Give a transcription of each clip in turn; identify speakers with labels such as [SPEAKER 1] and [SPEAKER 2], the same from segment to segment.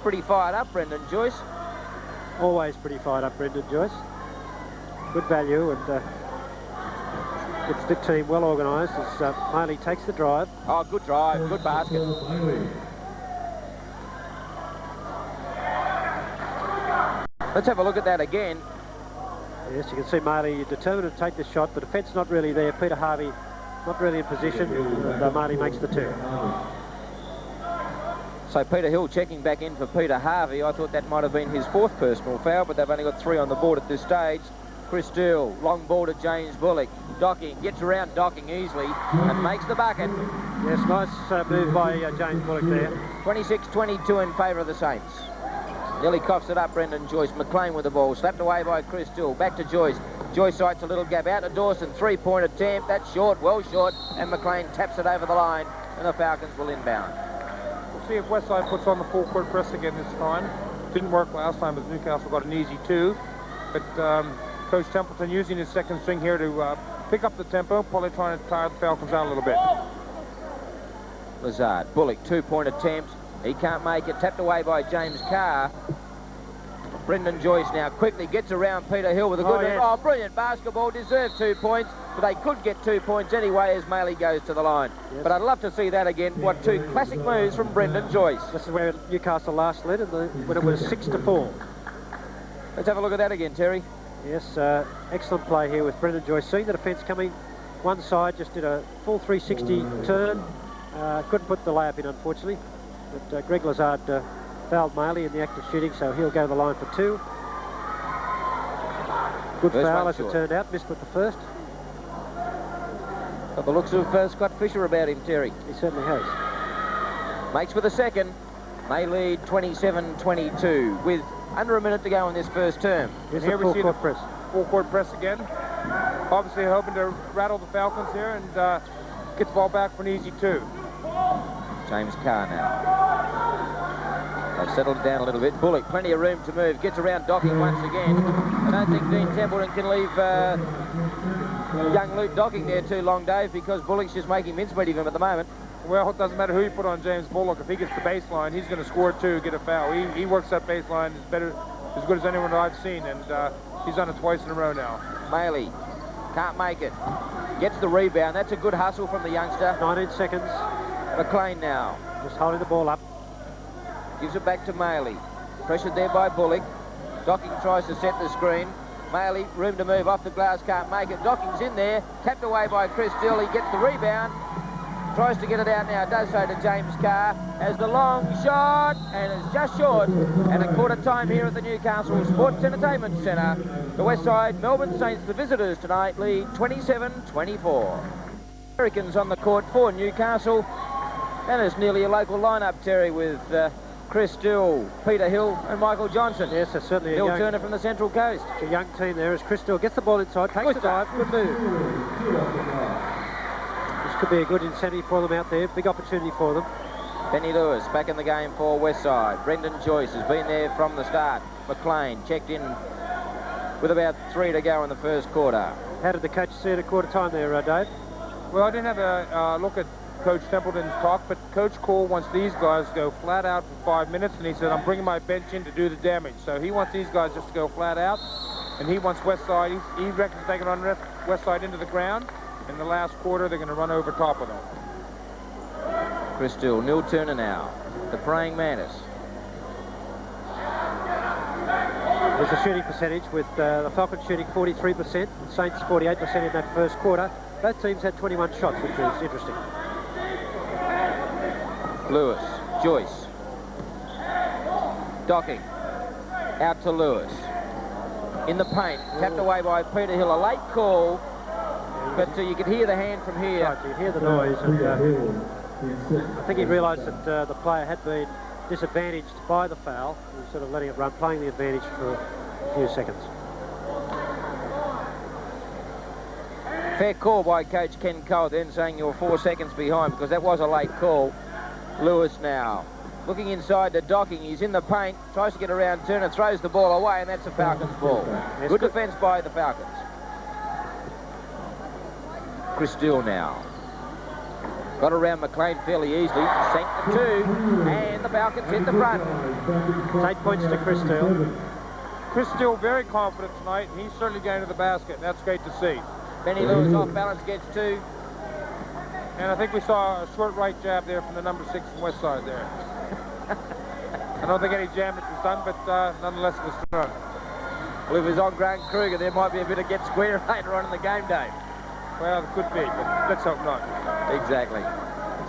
[SPEAKER 1] Pretty fired up, Brendan Joyce.
[SPEAKER 2] Always pretty fired up, Brendan Joyce. Good value, and it's the team well organised as Miley takes the drive.
[SPEAKER 1] Oh, good drive, good basket. Let's have a look at that again.
[SPEAKER 2] Yes, you can see Marley determined to take the shot. The defence not really there. Peter Harvey not really in position. And Marley makes the turn.
[SPEAKER 1] So Peter Hill checking back in for Peter Harvey. I thought that might have been his 4th personal foul, but they've only got 3 on the board at this stage. Chris Steele, long ball to James Bullock. Docking, gets around Docking easily and makes the bucket.
[SPEAKER 2] Yes, nice move by James Bullock there.
[SPEAKER 1] 26-22 in favour of the Saints. Nearly coughs it up, Brendan Joyce. McLean with the ball, slapped away by Chris Steele. Back to Joyce. Joyce sights a little gap out to Dawson. 3-point attempt. That's short, well short. And McLean taps it over the line. And the Falcons will inbound.
[SPEAKER 3] We'll see if Westside puts on the full court press again this time. Didn't work last time as Newcastle got an easy 2. But Coach Templeton using his second string here to pick up the tempo, probably trying to tire the Falcons out a little bit.
[SPEAKER 1] Lazard, Bullock, 2-point attempt. He can't make it. Tapped away by James Carr. Brendan Joyce now quickly gets around Peter Hill with a good...
[SPEAKER 2] yes.
[SPEAKER 1] Oh, brilliant basketball. Deserved 2 points, but they could get 2 points anyway as Maley goes to the line. Yes. But I'd love to see that again. What 2 classic moves from Brendan Joyce.
[SPEAKER 2] This is where Newcastle last led when it was 6-4.
[SPEAKER 1] Let's have a look at that again, Terry.
[SPEAKER 2] Yes, excellent play here with Brendan Joyce. Seeing the defence coming one side, just did a full 360 turn. Couldn't put the layup in, unfortunately. But Greg Lazard fouled Maley in the act of shooting, so he'll go to the line for 2. Good foul as it turned out. Missed with the first.
[SPEAKER 1] Got the looks of Scott Fisher about him, Terry.
[SPEAKER 2] He certainly has.
[SPEAKER 1] Makes with the second. May lead 27-22 with under a minute to go in this first term.
[SPEAKER 2] Here's the full court press.
[SPEAKER 3] Full court press again. Obviously hoping to rattle the Falcons here and get the ball back for an easy 2.
[SPEAKER 1] James Carr now. They've settled down a little bit. Bullock, plenty of room to move. Gets around Docking once again. I don't think Dean Templeton can leave young Luke Docking there too long, Dave, because Bullock's just making mincemeat of him at the moment.
[SPEAKER 3] Well, it doesn't matter who you put on James Bullock. If he gets the baseline, he's going to score 2, get a foul. He works that baseline as good as anyone that I've seen, and he's done it twice in a row now.
[SPEAKER 1] Maley can't make it. Gets the rebound. That's a good hustle from the youngster.
[SPEAKER 2] 19 seconds.
[SPEAKER 1] McLean now.
[SPEAKER 2] Just holding the ball up.
[SPEAKER 1] Gives it back to Maley. Pressured there by Bullock. Docking tries to set the screen. Maley, room to move off the glass, can't make it. Docking's in there. Tapped away by Chris Steele. He gets the rebound. Tries to get it out now. Does so to James Carr. Has the long shot and is just short. And a quarter time here at the Newcastle Sports Entertainment Centre. The Westside Melbourne Saints, the visitors tonight, lead 27-24. Americans on the court for Newcastle. And it's nearly a local lineup, Terry, with Chris Steele, Peter Hill and Michael Johnson.
[SPEAKER 2] Yes, it's certainly
[SPEAKER 1] Hill Turner from the Central Coast.
[SPEAKER 2] It's a young team there as Chris Steele gets the ball inside, takes the dive, good move. This could be a good incentive for them out there, big opportunity for them.
[SPEAKER 1] Benny Lewis back in the game for Westside. Brendan Joyce has been there from the start. McLean checked in with about 3 to go in the first quarter.
[SPEAKER 2] How did the coach see it at quarter time there, Dave?
[SPEAKER 3] Well, I didn't have a look at Coach Templeton's talk, but Coach Cole wants these guys to go flat out for 5 minutes, and he said, I'm bringing my bench in to do the damage. So he wants these guys just to go flat out, and he wants Westside. He reckons they can run Westside into the ground. In the last quarter, they're going to run over top of them.
[SPEAKER 1] Chris Steele, Neil Turner now, the praying mantis.
[SPEAKER 2] There's a shooting percentage with the Falcons shooting 43%, the Saints 48% in that first quarter. Both teams had 21 shots, which is interesting.
[SPEAKER 1] Lewis, Joyce, Docking, out to Lewis. In the paint, tapped away by Peter Hill. A late call, but you could hear the hand from here.
[SPEAKER 2] Right, you hear the noise, and I think he realised that the player had been disadvantaged by the foul. He was sort of letting it run, playing the advantage for a few seconds.
[SPEAKER 1] Fair call by Coach Ken Cole, then saying you're 4 seconds behind, because that was a late call. Lewis now, looking inside to Docking. He's in the paint, tries to get around Turner, throws the ball away, and that's a Falcons ball.
[SPEAKER 2] Yes,
[SPEAKER 1] good defence by the Falcons. Chris Steele now. Got around McLean fairly easily. Sank the 2, and the Falcons hit the front.
[SPEAKER 2] 8 points to Chris Steele.
[SPEAKER 3] Chris Steele very confident tonight, and he's certainly going to the basket. That's great to see.
[SPEAKER 1] Benny Lewis off balance gets 2.
[SPEAKER 3] And I think we saw a short right jab there from the number 6 from Westside there. I don't think any damage was done, but nonetheless it was done.
[SPEAKER 1] Well, if it was on Grant Kruger, there might be a bit of get square later on in the game, Dave.
[SPEAKER 3] Well, it could be, but let's hope not.
[SPEAKER 1] Exactly.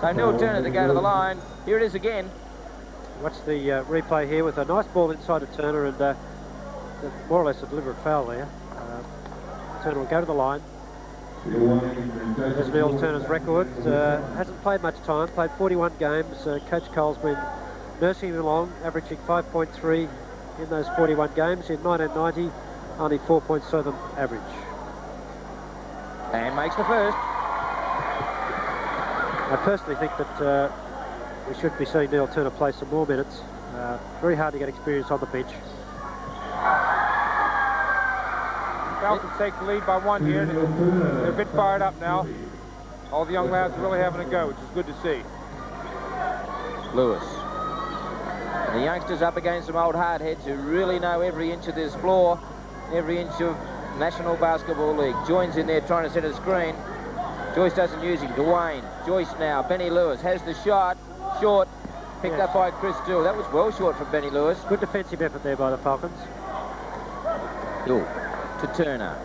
[SPEAKER 1] So Neil Turner to go to the line. Here it is again.
[SPEAKER 2] Watch the replay here with a nice ball inside to Turner and more or less a deliberate foul there. Turner will go to the line. There's Neil Turner's record. Hasn't played much time, played 41 games. Coach Cole's been nursing him along, averaging 5.3 in those 41 games. In 1990, only 4.7 average.
[SPEAKER 1] And makes the first.
[SPEAKER 2] I personally think that we should be seeing Neil Turner play some more minutes. Very hard to get experience on the bench.
[SPEAKER 3] Falcons take the lead by 1 here. They're a bit fired up now. All the young lads are really having a go, which is good to see.
[SPEAKER 1] Lewis. And the youngsters up against some old hardheads who really know every inch of this floor, every inch of National Basketball League. Joins in there trying to set a screen. Joyce doesn't use him. Dwayne. Joyce now. Benny Lewis has the shot. Short. Picked up by Chris Steele. That was well short from Benny Lewis.
[SPEAKER 2] Good defensive effort there by the Falcons.
[SPEAKER 1] Hill to Turner.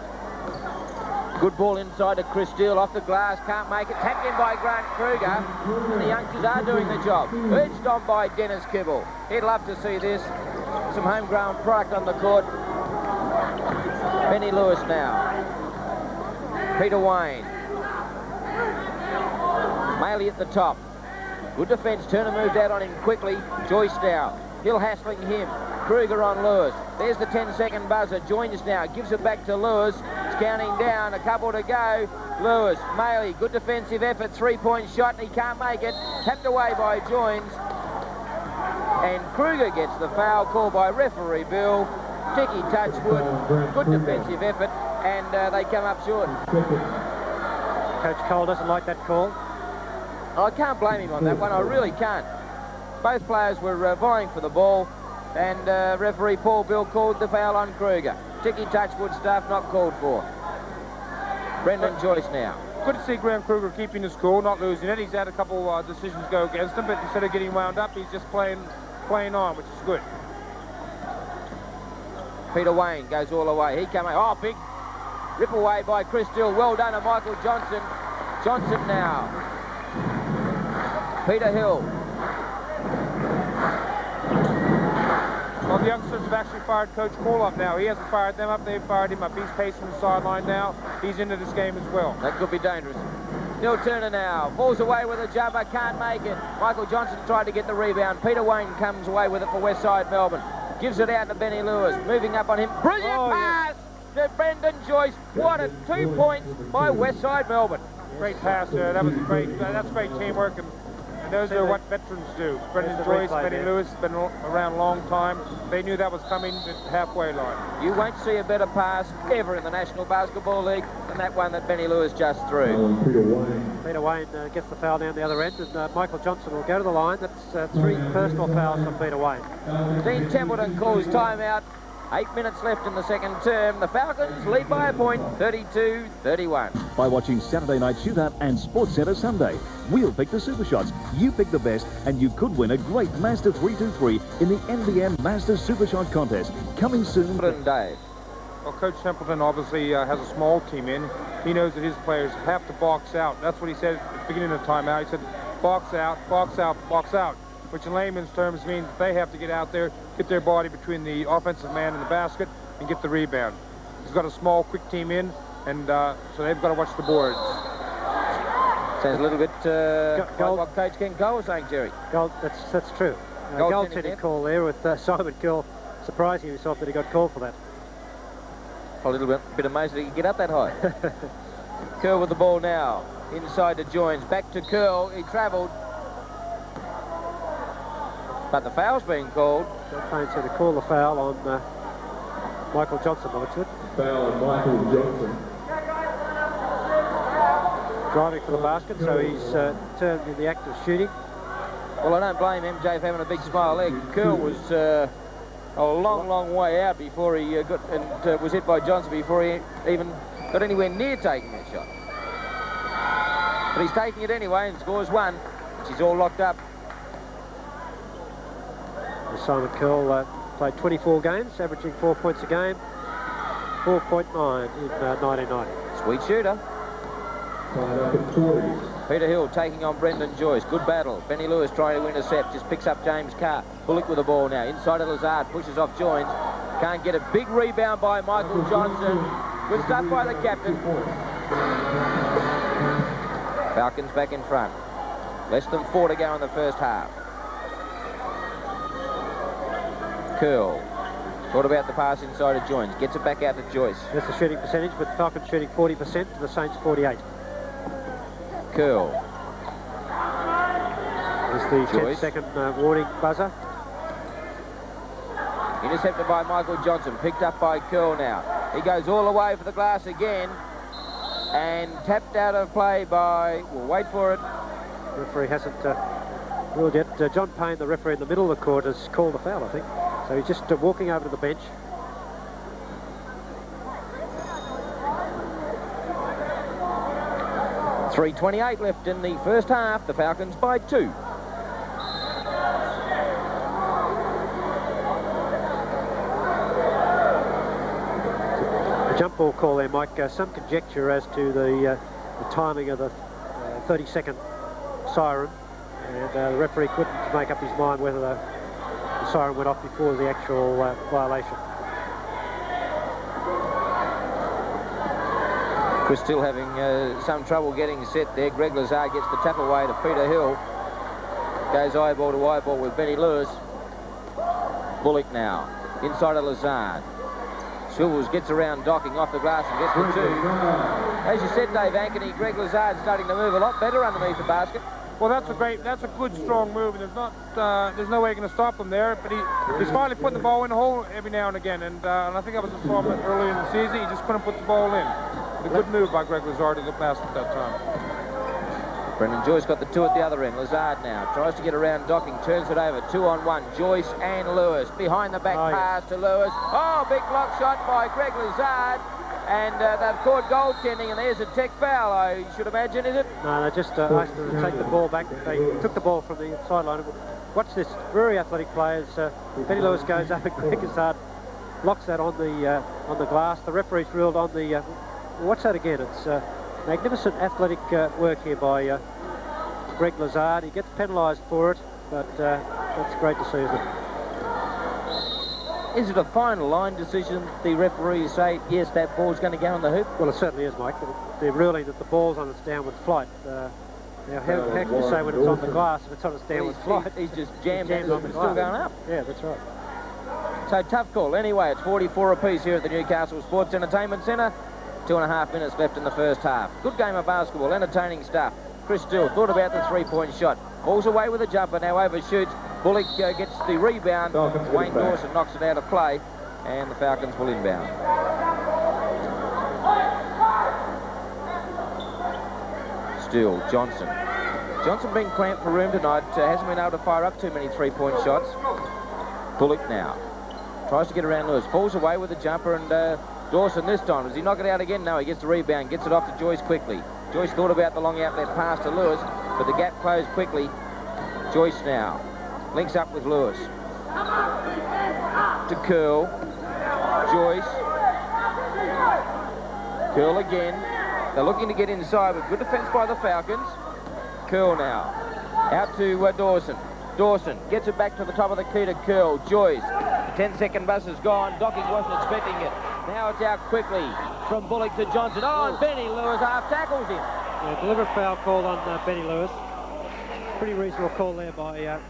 [SPEAKER 1] Good ball inside to Chris Steele. Off the glass. Can't make it. Tapped in by Grant Kruger. And the youngsters are doing the job. Urged on by Dennis Kibble. He'd love to see this. Some homegrown product on the court. Benny Lewis now. Peter Wayne. Maley at the top. Good defence. Turner moved out on him quickly. Joyce now. Hill hassling him. Kruger on Lewis. There's the 10-second buzzer. Joins now. Gives it back to Lewis. It's counting down. A couple to go. Lewis. Maley. Good defensive effort. 3-point shot. And he can't make it. Tapped away by Joins. And Kruger gets the foul called by referee Bill. Ticky Touchwood. Good defensive effort. And they come up short.
[SPEAKER 2] Coach Cole doesn't like that call.
[SPEAKER 1] I can't blame him on that one. I really can't. Both players were vying for the ball, and referee Paul Bill called the foul on Kruger. Ticky Touchwood stuff not called for. Brendan Joyce now.
[SPEAKER 3] Good to see Graham Kruger keeping his cool, not losing it. He's had a couple decisions go against him, but instead of getting wound up, he's just playing on, which is good.
[SPEAKER 1] Peter Wayne goes all the way. He came out. Oh, big rip away by Chris Steele. Well done to Michael Johnson. Johnson now. Peter Hill.
[SPEAKER 3] Well, the youngsters have actually fired Coach Cole up now. He hasn't fired them up, they've fired him up. He's pacing the sideline now. He's into this game as well.
[SPEAKER 1] That could be dangerous. Neil Turner now. Falls away with a jumper, can't make it. Michael Johnson tried to get the rebound. Peter Wayne comes away with it for Westside Melbourne. Gives it out to Benny Lewis. Moving up on him. Brilliant pass to Brendan Joyce. What a 2 points by Westside Melbourne.
[SPEAKER 3] Great pass there. That was great. That's great teamwork. And those are what veterans do. Brendan Joyce, Benny Lewis has been around a long time. They knew that was coming at the halfway line.
[SPEAKER 1] You won't see a better pass ever in the National Basketball League than that one that Benny Lewis just threw.
[SPEAKER 2] Peter Wayne gets the foul down the other end, and Michael Johnson will go to the line. That's 3 personal fouls from Peter Wayne.
[SPEAKER 1] Dean Templeton calls timeout. 8 minutes left in the second term. The Falcons lead by a point, 32-31.
[SPEAKER 4] By watching Saturday Night Shootout and Sports Centre Sunday. We'll pick the super shots. You pick the best, and you could win a great Mazda 323 in the NBL Mazda Super Shot Contest. Coming soon.
[SPEAKER 1] Dave.
[SPEAKER 3] Well, Coach Templeton obviously has a small team in. He knows that his players have to box out. That's what he said at the beginning of the timeout. He said, box out, box out, box out, which in layman's terms means they have to get out there, get their body between the offensive man and the basket, and get the rebound. He's got a small, quick team in, and so they've got to watch the boards.
[SPEAKER 1] Sounds a little bit like what Coach Ken Cole was saying, Jerry.
[SPEAKER 2] That's true. Goaltending call there with Simon Curl surprising himself that he got called for that.
[SPEAKER 1] A little bit amazed that he could get up that high. Curl with the ball now. Inside to Joins. Back to Curl. He travelled. But the foul's being called.
[SPEAKER 2] John Payne's going to call the foul on Michael Johnson, by the looks of it.
[SPEAKER 5] Foul on Michael Johnson.
[SPEAKER 2] driving for the basket, so he's turned in the act of shooting.
[SPEAKER 1] Well, I don't blame MJ for having a big smile there. Curl was a long way out before he got and was hit by Johnson before he even got anywhere near taking that shot. But he's taking it anyway and scores one, which is all locked up.
[SPEAKER 2] Simon Curl played 24 games, averaging 4 points a game, 4.9 in 1990.
[SPEAKER 1] Sweet shooter. Peter Hill taking on Brendan Joyce. Good battle. Benny Lewis trying to intercept. Just picks up James Carr. Bullock with the ball now. Inside of Lazard. Pushes off Joins. Can't get a big rebound by Michael Johnson. Good stuff by the captain. Falcons back in front. Less than 4 to go in the first half. Curl. Thought about the pass inside of Joins. Gets it back out to Joyce.
[SPEAKER 2] That's the shooting percentage, with the Falcons shooting 40% to the Saints 48.
[SPEAKER 1] Curl.
[SPEAKER 2] There's the 10-second warning buzzer.
[SPEAKER 1] Intercepted by Michael Johnson. Picked up by Curl now. He goes all the way for the glass again. And tapped out of play by... We'll wait for it.
[SPEAKER 2] The referee hasn't ruled yet. John Payne, the referee in the middle of the court, has called a foul, I think. So he's just walking over to the bench.
[SPEAKER 1] .328 left in the first half. The Falcons by 2.
[SPEAKER 2] The jump ball call there, Mike. Some conjecture as to the timing of the 30-second siren. And the referee couldn't make up his mind whether the siren went off before the actual violation.
[SPEAKER 1] Chris still having some trouble getting set there. Greg Lazard gets the tap away to Peter Hill. Goes eyeball to eyeball with Benny Lewis. Bullock now. Inside of Lazard. Silvers gets around Docking off the glass and gets the 2. As you said, Dave Ankeny, Greg Lazard starting to move a lot better underneath the basket.
[SPEAKER 3] Well, that's a good, strong move, and there's no way going to stop him there. But he's finally putting the ball in the hole every now and again, and I think that was a problem earlier in the season. He just couldn't put the ball in. A good move by Greg Lazard to the basket that time.
[SPEAKER 1] Brendan Joyce got the 2 at the other end. Lazard now tries to get around Docking, turns it over, 2-on-1. Joyce and Lewis behind the back pass to Lewis. Oh, big block shot by Greg Lazard. And they've caught goaltending, and there's a tech foul, I should imagine, is it?
[SPEAKER 2] No, they just asked them to take the ball back. They took the ball from the sideline. Watch this, very athletic players. Benny Lewis goes up, and Greg Lazard locks that on the glass. The referee's ruled on the... watch that again. It's magnificent athletic work here by Greg Lazard. He gets penalised for it, but that's great to see, isn't it?
[SPEAKER 1] Is it a final line decision? The referees say, yes, that ball's going to go on the hoop?
[SPEAKER 2] Well, it certainly is, Mike. They're ruling that the ball's on its downward flight. Now, how can you say when it's on the glass if it's on its downward flight?
[SPEAKER 1] He's just jammed on the glass. It's still going up.
[SPEAKER 2] Yeah, that's right.
[SPEAKER 1] So, tough call. Anyway, it's 44 apiece here at the Newcastle Sports Entertainment Centre. 2.5 minutes left in the first half. Good game of basketball, entertaining stuff. Chris Still thought about the 3-point shot. Falls away with a jumper, now overshoots. Bullock gets the rebound. Wayne Dawson knocks it out of play, and the Falcons will inbound. Still, Johnson. Johnson being clamped for room tonight. Hasn't been able to fire up too many 3-point shots. Bullock now. Tries to get around Lewis. Falls away with a jumper, and Dawson this time. Does he knock it out again? No, he gets the rebound. Gets it off to Joyce quickly. Joyce thought about the long outlet pass to Lewis, but the gap closed quickly. Joyce now. Links up with Lewis. To Curl. Joyce. Curl again. They're looking to get inside with good defence by the Falcons. Curl now. Out to Dawson. Dawson gets it back to the top of the key to Curl. Joyce. 10-second bus is gone. Docking wasn't expecting it. Now it's out quickly from Bullock to Johnson. Oh, and Benny Lewis half tackles him.
[SPEAKER 2] Yeah, deliberate foul called on Benny Lewis. Pretty reasonable call there by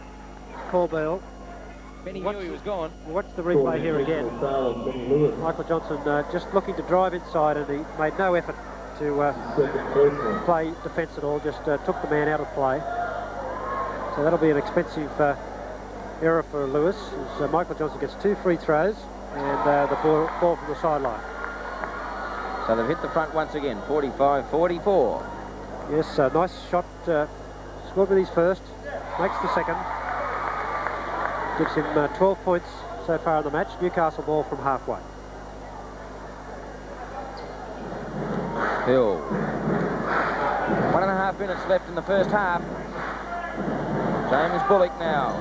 [SPEAKER 2] Corbell.
[SPEAKER 1] Benny knew he was gone.
[SPEAKER 2] Watch the replay here again. Michael Johnson just looking to drive inside, and he made no effort to play defence at all, just took the man out of play. So that'll be an expensive error for Lewis, as Michael Johnson gets 2 free throws and the ball from the sideline.
[SPEAKER 1] So they've hit the front once again, 45-44.
[SPEAKER 2] Yes, nice shot. Scored with his first. Makes the second. Gives him 12 points so far in the match. Newcastle ball from halfway.
[SPEAKER 1] Hill. 1.5 minutes left in the first half. James Bullock now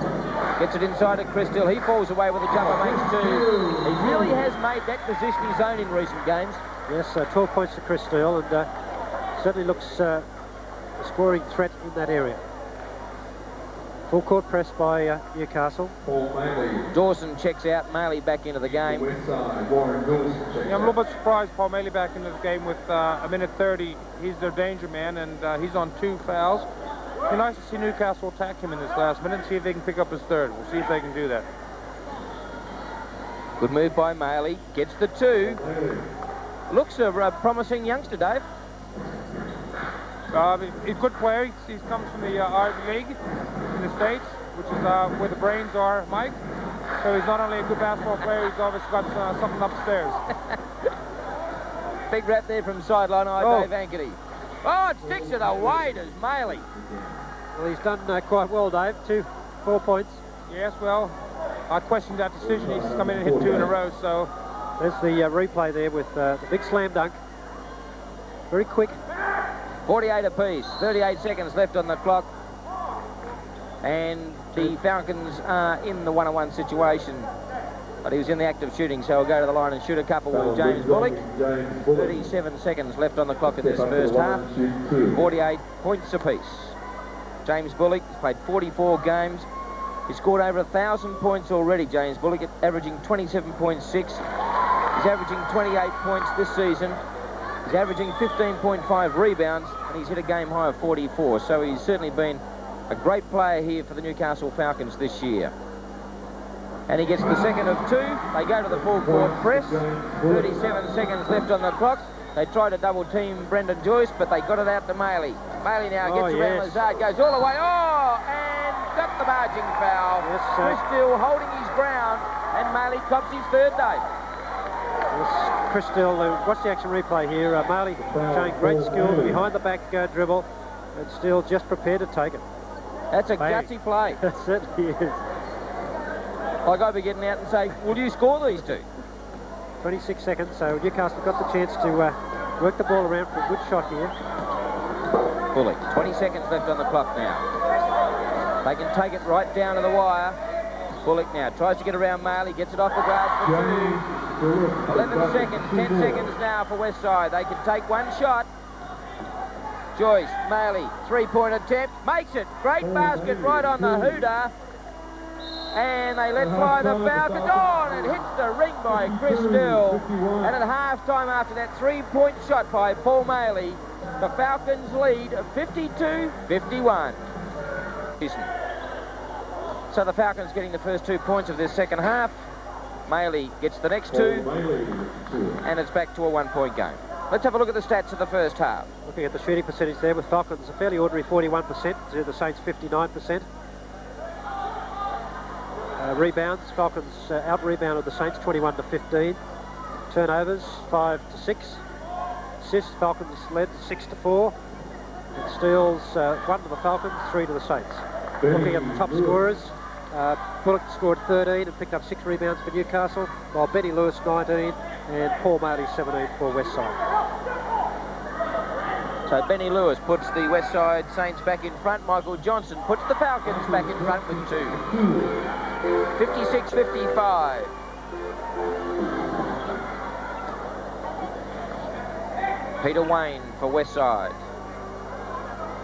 [SPEAKER 1] gets it inside to Chris Hill. He falls away with a jumper, makes 2. He really has made that position his own in recent games.
[SPEAKER 2] Yes, 12 points to Chris Hill, and certainly looks a scoring threat in that area. Full court press by Newcastle.
[SPEAKER 1] Dawson checks out, Maley back into the game.
[SPEAKER 3] Yeah, I'm a little bit surprised Paul Maley back into the game with a minute 30. He's their danger man, and he's on 2 fouls. It'd be nice to see Newcastle attack him in this last minute and see if they can pick up his third. We'll see if they can do that.
[SPEAKER 1] Good move by Maley. Gets the 2. Looks a promising youngster, Dave.
[SPEAKER 3] He's a good player. He comes from the Ivy League in the States, which is where the brains are, Mike. So he's not only a good basketball player, he's obviously got something upstairs.
[SPEAKER 1] Big rap there from sideline Dave Ankeny. Oh, it sticks it away to Maley.
[SPEAKER 2] Well, he's done quite well, Dave. 4 points.
[SPEAKER 3] Yes, well, I questioned that decision. He's come in and hit 2 in a row, so...
[SPEAKER 2] There's the replay there with the big slam dunk. Very quick.
[SPEAKER 1] 48 apiece. 38 seconds left on the clock. And the Falcons are in the 1-on-1 situation. But he was in the act of shooting, so he'll go to the line and shoot a couple with James Bullock. 37 seconds left on the clock in this first half. 48 points apiece. James Bullock has played 44 games. He's scored over 1,000 points already, James Bullock, averaging 27.6. He's averaging 28 points this season. He's averaging 15.5 rebounds, and he's hit a game high of 44. So he's certainly been a great player here for the Newcastle Falcons this year. And he gets the second of 2. They go to the full court press. 37 seconds left on the clock. They try to double team Brendan Joyce, but they got it out to Maley. Maley now gets around Lazard, goes all the way. Oh, and got the margin foul.
[SPEAKER 2] Yes,
[SPEAKER 1] Chris still holding his ground, and Maley cops his third, Dave.
[SPEAKER 2] Yes, Chris Still, watch the action replay here. Maley showing great skill, behind the back dribble, and still just prepared to take it.
[SPEAKER 1] That's a gutsy play.
[SPEAKER 2] That certainly is.
[SPEAKER 1] Like I'd be getting out and say, will you score these 2?
[SPEAKER 2] 26 seconds, so Newcastle got the chance to work the ball around for a good shot here.
[SPEAKER 1] Bullock, 20 seconds left on the clock now. They can take it right down to the wire. Bullock now tries to get around Maley, gets it off the glass for 2. 11 seconds, 10 seconds now for Westside. They can take one shot. Joyce, Maley, 3-point attempt, makes it. Great basket right on the hooter. And they let fly the Falcons on. It hits the ring by Chris Still. And at half-time after that 3-point shot by Paul Maley, the Falcons lead 52-51. So the Falcons getting the first 2 points of this second half. Maley gets the next 2. And it's back to a 1-point game. Let's have a look at the stats of the first half.
[SPEAKER 2] Looking at the shooting percentage there with Falcons, a fairly ordinary 41% to the Saints 59%. Rebounds, Falcons out-rebounded the Saints 21-15. Turnovers 5-6. Assists, Falcons led 6-4. And steals 1 to the Falcons, 3 to the Saints. Looking at the top scorers, Bullock scored 13 and picked up 6 rebounds for Newcastle, while Benny Lewis 19 and Paul Maley 17 for Westside.
[SPEAKER 1] So Benny Lewis puts the Westside Saints back in front. Michael Johnson puts the Falcons back in front with 2. 56-55. Peter Wayne for Westside.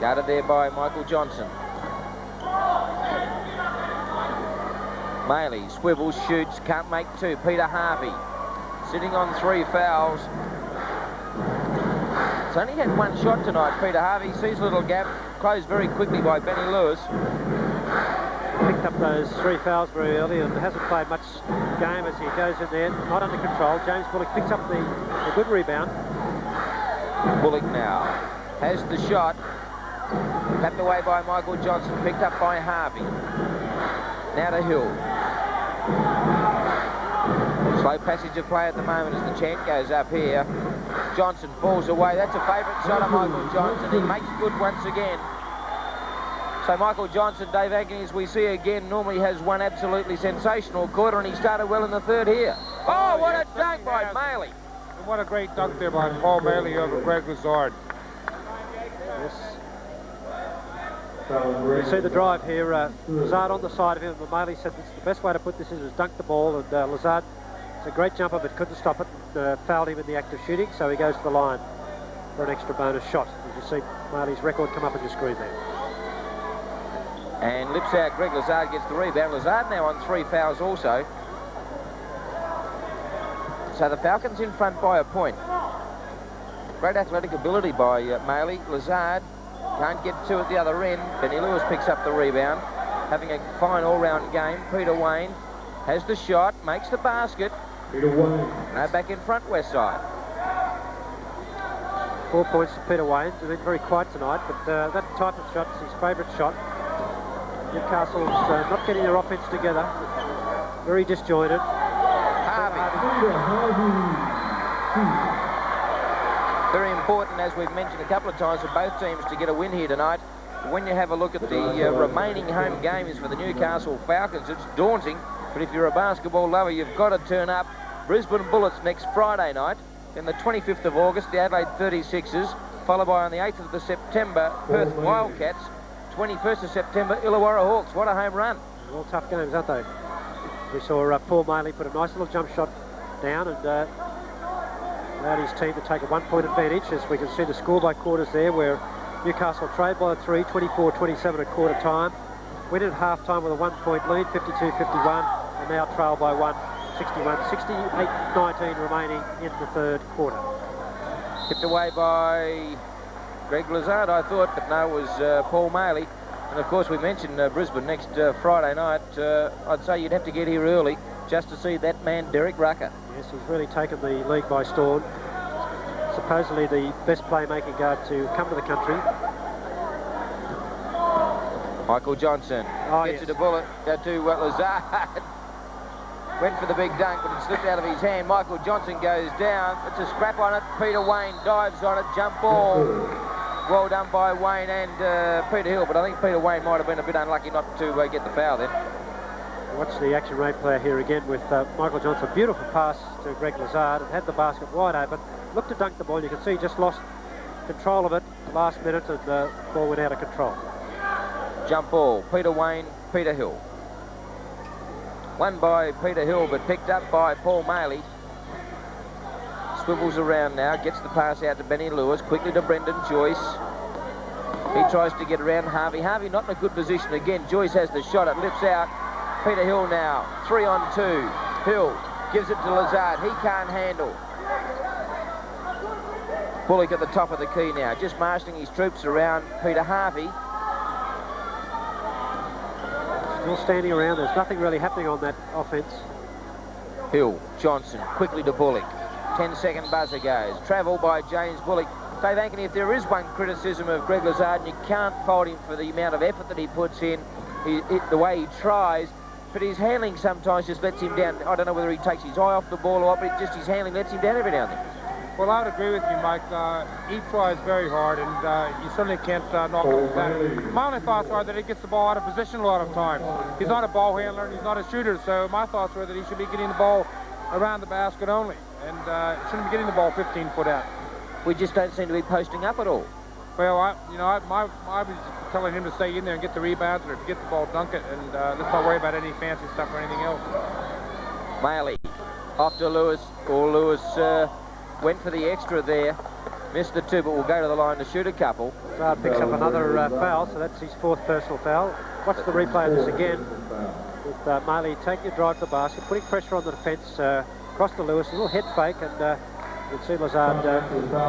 [SPEAKER 1] Guarded there by Michael Johnson. Maley swivels, shoots, can't make 2. Peter Harvey sitting on 3 fouls. He's only had 1 shot tonight, Peter Harvey. Sees a little gap, closed very quickly by Benny Lewis.
[SPEAKER 2] Picked up those 3 fouls very early and hasn't played much game as he goes in there, not under control. James Bullock picks up the good rebound.
[SPEAKER 1] Bullock now has the shot. Tapped away by Michael Johnson, picked up by Harvey. Now to Hill. Slow passage of play at the moment as the chant goes up here. Johnson falls away. That's a favourite shot of Michael Johnson. He makes good once again. So Michael Johnson, Dave Agnew, as we see again, normally has one absolutely sensational quarter, and he started well in the third here. Oh, what a dunk by Maley.
[SPEAKER 3] And what a great dunk there by Paul Maley over Greg Lazard.
[SPEAKER 2] Yes. You see the drive here. Lazard on the side of him. Maley said this, the best way to put this is dunk the ball, and Lazard, it's a great jumper, but couldn't stop it. Fouled him in the act of shooting, so he goes to the line for an extra bonus shot. As you see Maley's record come up on your screen there.
[SPEAKER 1] And lips out, Greg Lazard gets the rebound. Lazard now on 3 fouls also. So the Falcons in front by a point. Great athletic ability by Maley. Lazard can't get to at the other end. Benny Lewis picks up the rebound. Having a fine all-round game. Peter Wayne has the shot, makes the basket.
[SPEAKER 5] Peter Wayne.
[SPEAKER 1] Now back in front, Westside.
[SPEAKER 2] 4 points to Peter Wayne. He's been very quiet tonight, but that type of shot is his favourite shot. Newcastle's not getting their offence together. Very disjointed.
[SPEAKER 1] Very important, as we've mentioned a couple of times, for both teams to get a win here tonight. When you have a look at the remaining home games for the Newcastle Falcons, it's daunting. But if you're a basketball lover, you've got to turn up. Brisbane Bullets next Friday night. Then the 25th of August, the Adelaide 36ers, followed by on the 8th of September, Perth Wildcats. 21st of September, Illawarra Hawks. What a home run.
[SPEAKER 2] All tough games, aren't they? We saw Paul Maley put a nice little jump shot down and allowed his team to take a 1-point advantage, as we can see the score by quarters there, where Newcastle trailed by 3, 24-27 at quarter time. Went at half-time with a 1-point lead, 52-51, and now trail by 1, 61-68-19 remaining in the third quarter.
[SPEAKER 1] Tipped away by Greg Lazard, I thought, but no, it was Paul Maley. And of course, we mentioned Brisbane next Friday night. I'd say you'd have to get here early just to see that man, Derek Rucker.
[SPEAKER 2] Yes, he's really taken the league by storm. Supposedly the best playmaking guard to come to the country.
[SPEAKER 1] Michael Johnson gets it a bullet to Lazard. Went for the big dunk, but it slipped out of his hand. Michael Johnson goes down. It's a scrap on it. Peter Wayne dives on it. Jump ball. Well done by Wayne and Peter Hill, but I think Peter Wayne might have been a bit unlucky not to get the foul then.
[SPEAKER 2] Watch the action replay here again with Michael Johnson. Beautiful pass to Greg Lazard. It had the basket wide open. Looked to dunk the ball. You can see he just lost control of it the last minute, and the ball went out of control.
[SPEAKER 1] Jump ball. Peter Wayne, Peter Hill. Won by Peter Hill, but picked up by Paul Maley. Swivels around now, gets the pass out to Benny Lewis, quickly to Brendan Joyce. He tries to get around Harvey. Harvey not in a good position again. Joyce has the shot, it lifts out. Peter Hill now, 3-on-2. Hill gives it to Lazard, he can't handle. Bullock at the top of the key now, just marshalling his troops around Peter Harvey.
[SPEAKER 2] Still standing around, there's nothing really happening on that offence.
[SPEAKER 1] Hill, Johnson, quickly to Bullock. 10-second buzzer goes. Travel by James Bullock. Dave Ankeny, if there is one criticism of Greg Lazard, and you can't fault him for the amount of effort that he puts in, the way he tries, but his handling sometimes just lets him down. I don't know whether he takes his eye off the ball or what, but just his handling lets him down every now and then.
[SPEAKER 3] Well, I would agree with you, Mike. He tries very hard, and you certainly can't knock him down. My only thoughts are that he gets the ball out of position a lot of times. He's not a ball handler, and he's not a shooter, so my thoughts were that he should be getting the ball around the basket only, and shouldn't be getting the ball 15 foot out.
[SPEAKER 1] We just don't seem to be posting up at all.
[SPEAKER 3] Well, I was telling him to stay in there and get the rebounds, or to get the ball, dunk it, and let's not worry about any fancy stuff or anything else.
[SPEAKER 1] Maley off to Lewis, or Lewis went for the extra there, missed the two, but will go to the line to shoot a couple.
[SPEAKER 2] Lazard picks up another foul, so that's his 4th personal foul. Watch the replay of this again, with Maley taking a drive to the basket, putting pressure on the defence, across to Lewis, a little head fake, and you can see Lazard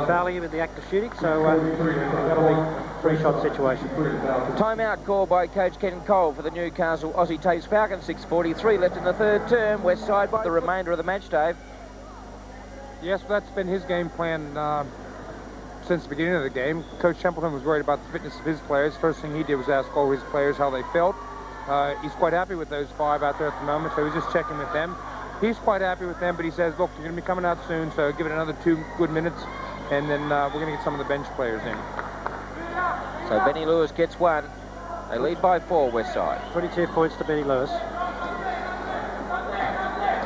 [SPEAKER 2] fouling him in the act of shooting, so that'll be a 3-shot situation.
[SPEAKER 1] Timeout call by Coach Ken Cole for the Newcastle Aussie Tapes Falcons. 6:43 left in the third term. Westside by the remainder of the match, Dave.
[SPEAKER 3] Yes, that's been his game plan since the beginning of the game. Coach Templeton was worried about the fitness of his players. First thing he did was ask all his players how they felt. He's quite happy with those 5 out there at the moment, so he's just checking with them. He's quite happy with them, but he says, look, you're going to be coming out soon, so give it another 2 good minutes. and then we're going to get some of the bench players in.
[SPEAKER 1] So Benny Lewis gets one. They lead by 4, Westside.
[SPEAKER 2] 22 points to Benny Lewis.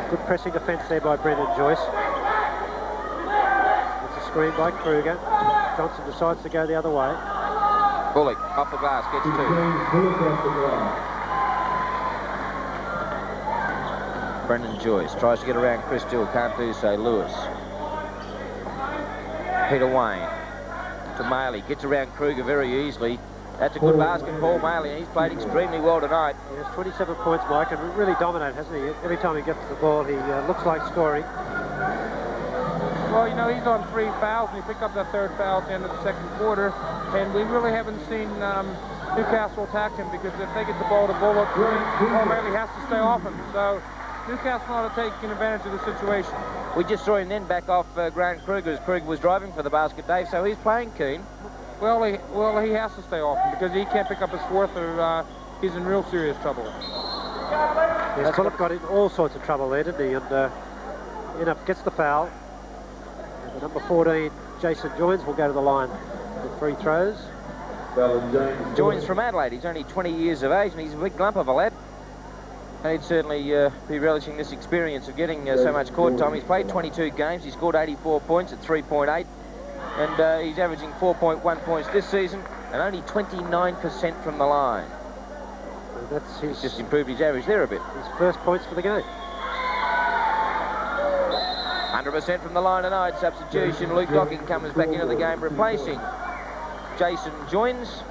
[SPEAKER 2] Good pressing defence there by Brendan Joyce. It's a screen by Kruger. Johnson decides to go the other way.
[SPEAKER 1] Bullock off the glass, gets 2. Brendan Joyce tries to get around Chris Dill, can't do so. Lewis. Peter Wayne to Maley, gets around Kruger very easily. That's a good basket, Paul Maley, and he's played extremely well tonight.
[SPEAKER 2] Yes, 27 points, Mike, and really dominated, hasn't he? Every time he gets the ball, he looks like scoring.
[SPEAKER 3] Well, you know, he's on 3 fouls, and he picked up that 3rd foul at the end of the 2nd quarter, and we really haven't seen Newcastle attack him, because if they get the ball to Bullock, Paul Maley has to stay off him. So Newcastle ought to take advantage of the situation.
[SPEAKER 1] We just saw him then back off Grant Kruger as Kruger was driving for the basket, Dave, so he's playing keen.
[SPEAKER 3] Well, he has to stay off him because he can't pick up his 4th or he's in real serious trouble.
[SPEAKER 2] Yes, Bullock got in all sorts of trouble there, didn't he? And gets the foul. And the number 14, Jason Joins, will go to the line with 3 throws.
[SPEAKER 1] Joins from Adelaide. He's only 20 years of age and he's a big lump of a lad. And he'd certainly be relishing this experience of getting so much court time. He's played 22 games. He scored 84 points at 3.8. And he's averaging 4.1 points this season and only 29% from the line. He's just improved his average there a bit.
[SPEAKER 2] His first points for the game.
[SPEAKER 1] 100% from the line tonight. Substitution. Luke Docking comes back into the game, replacing Jason Joins.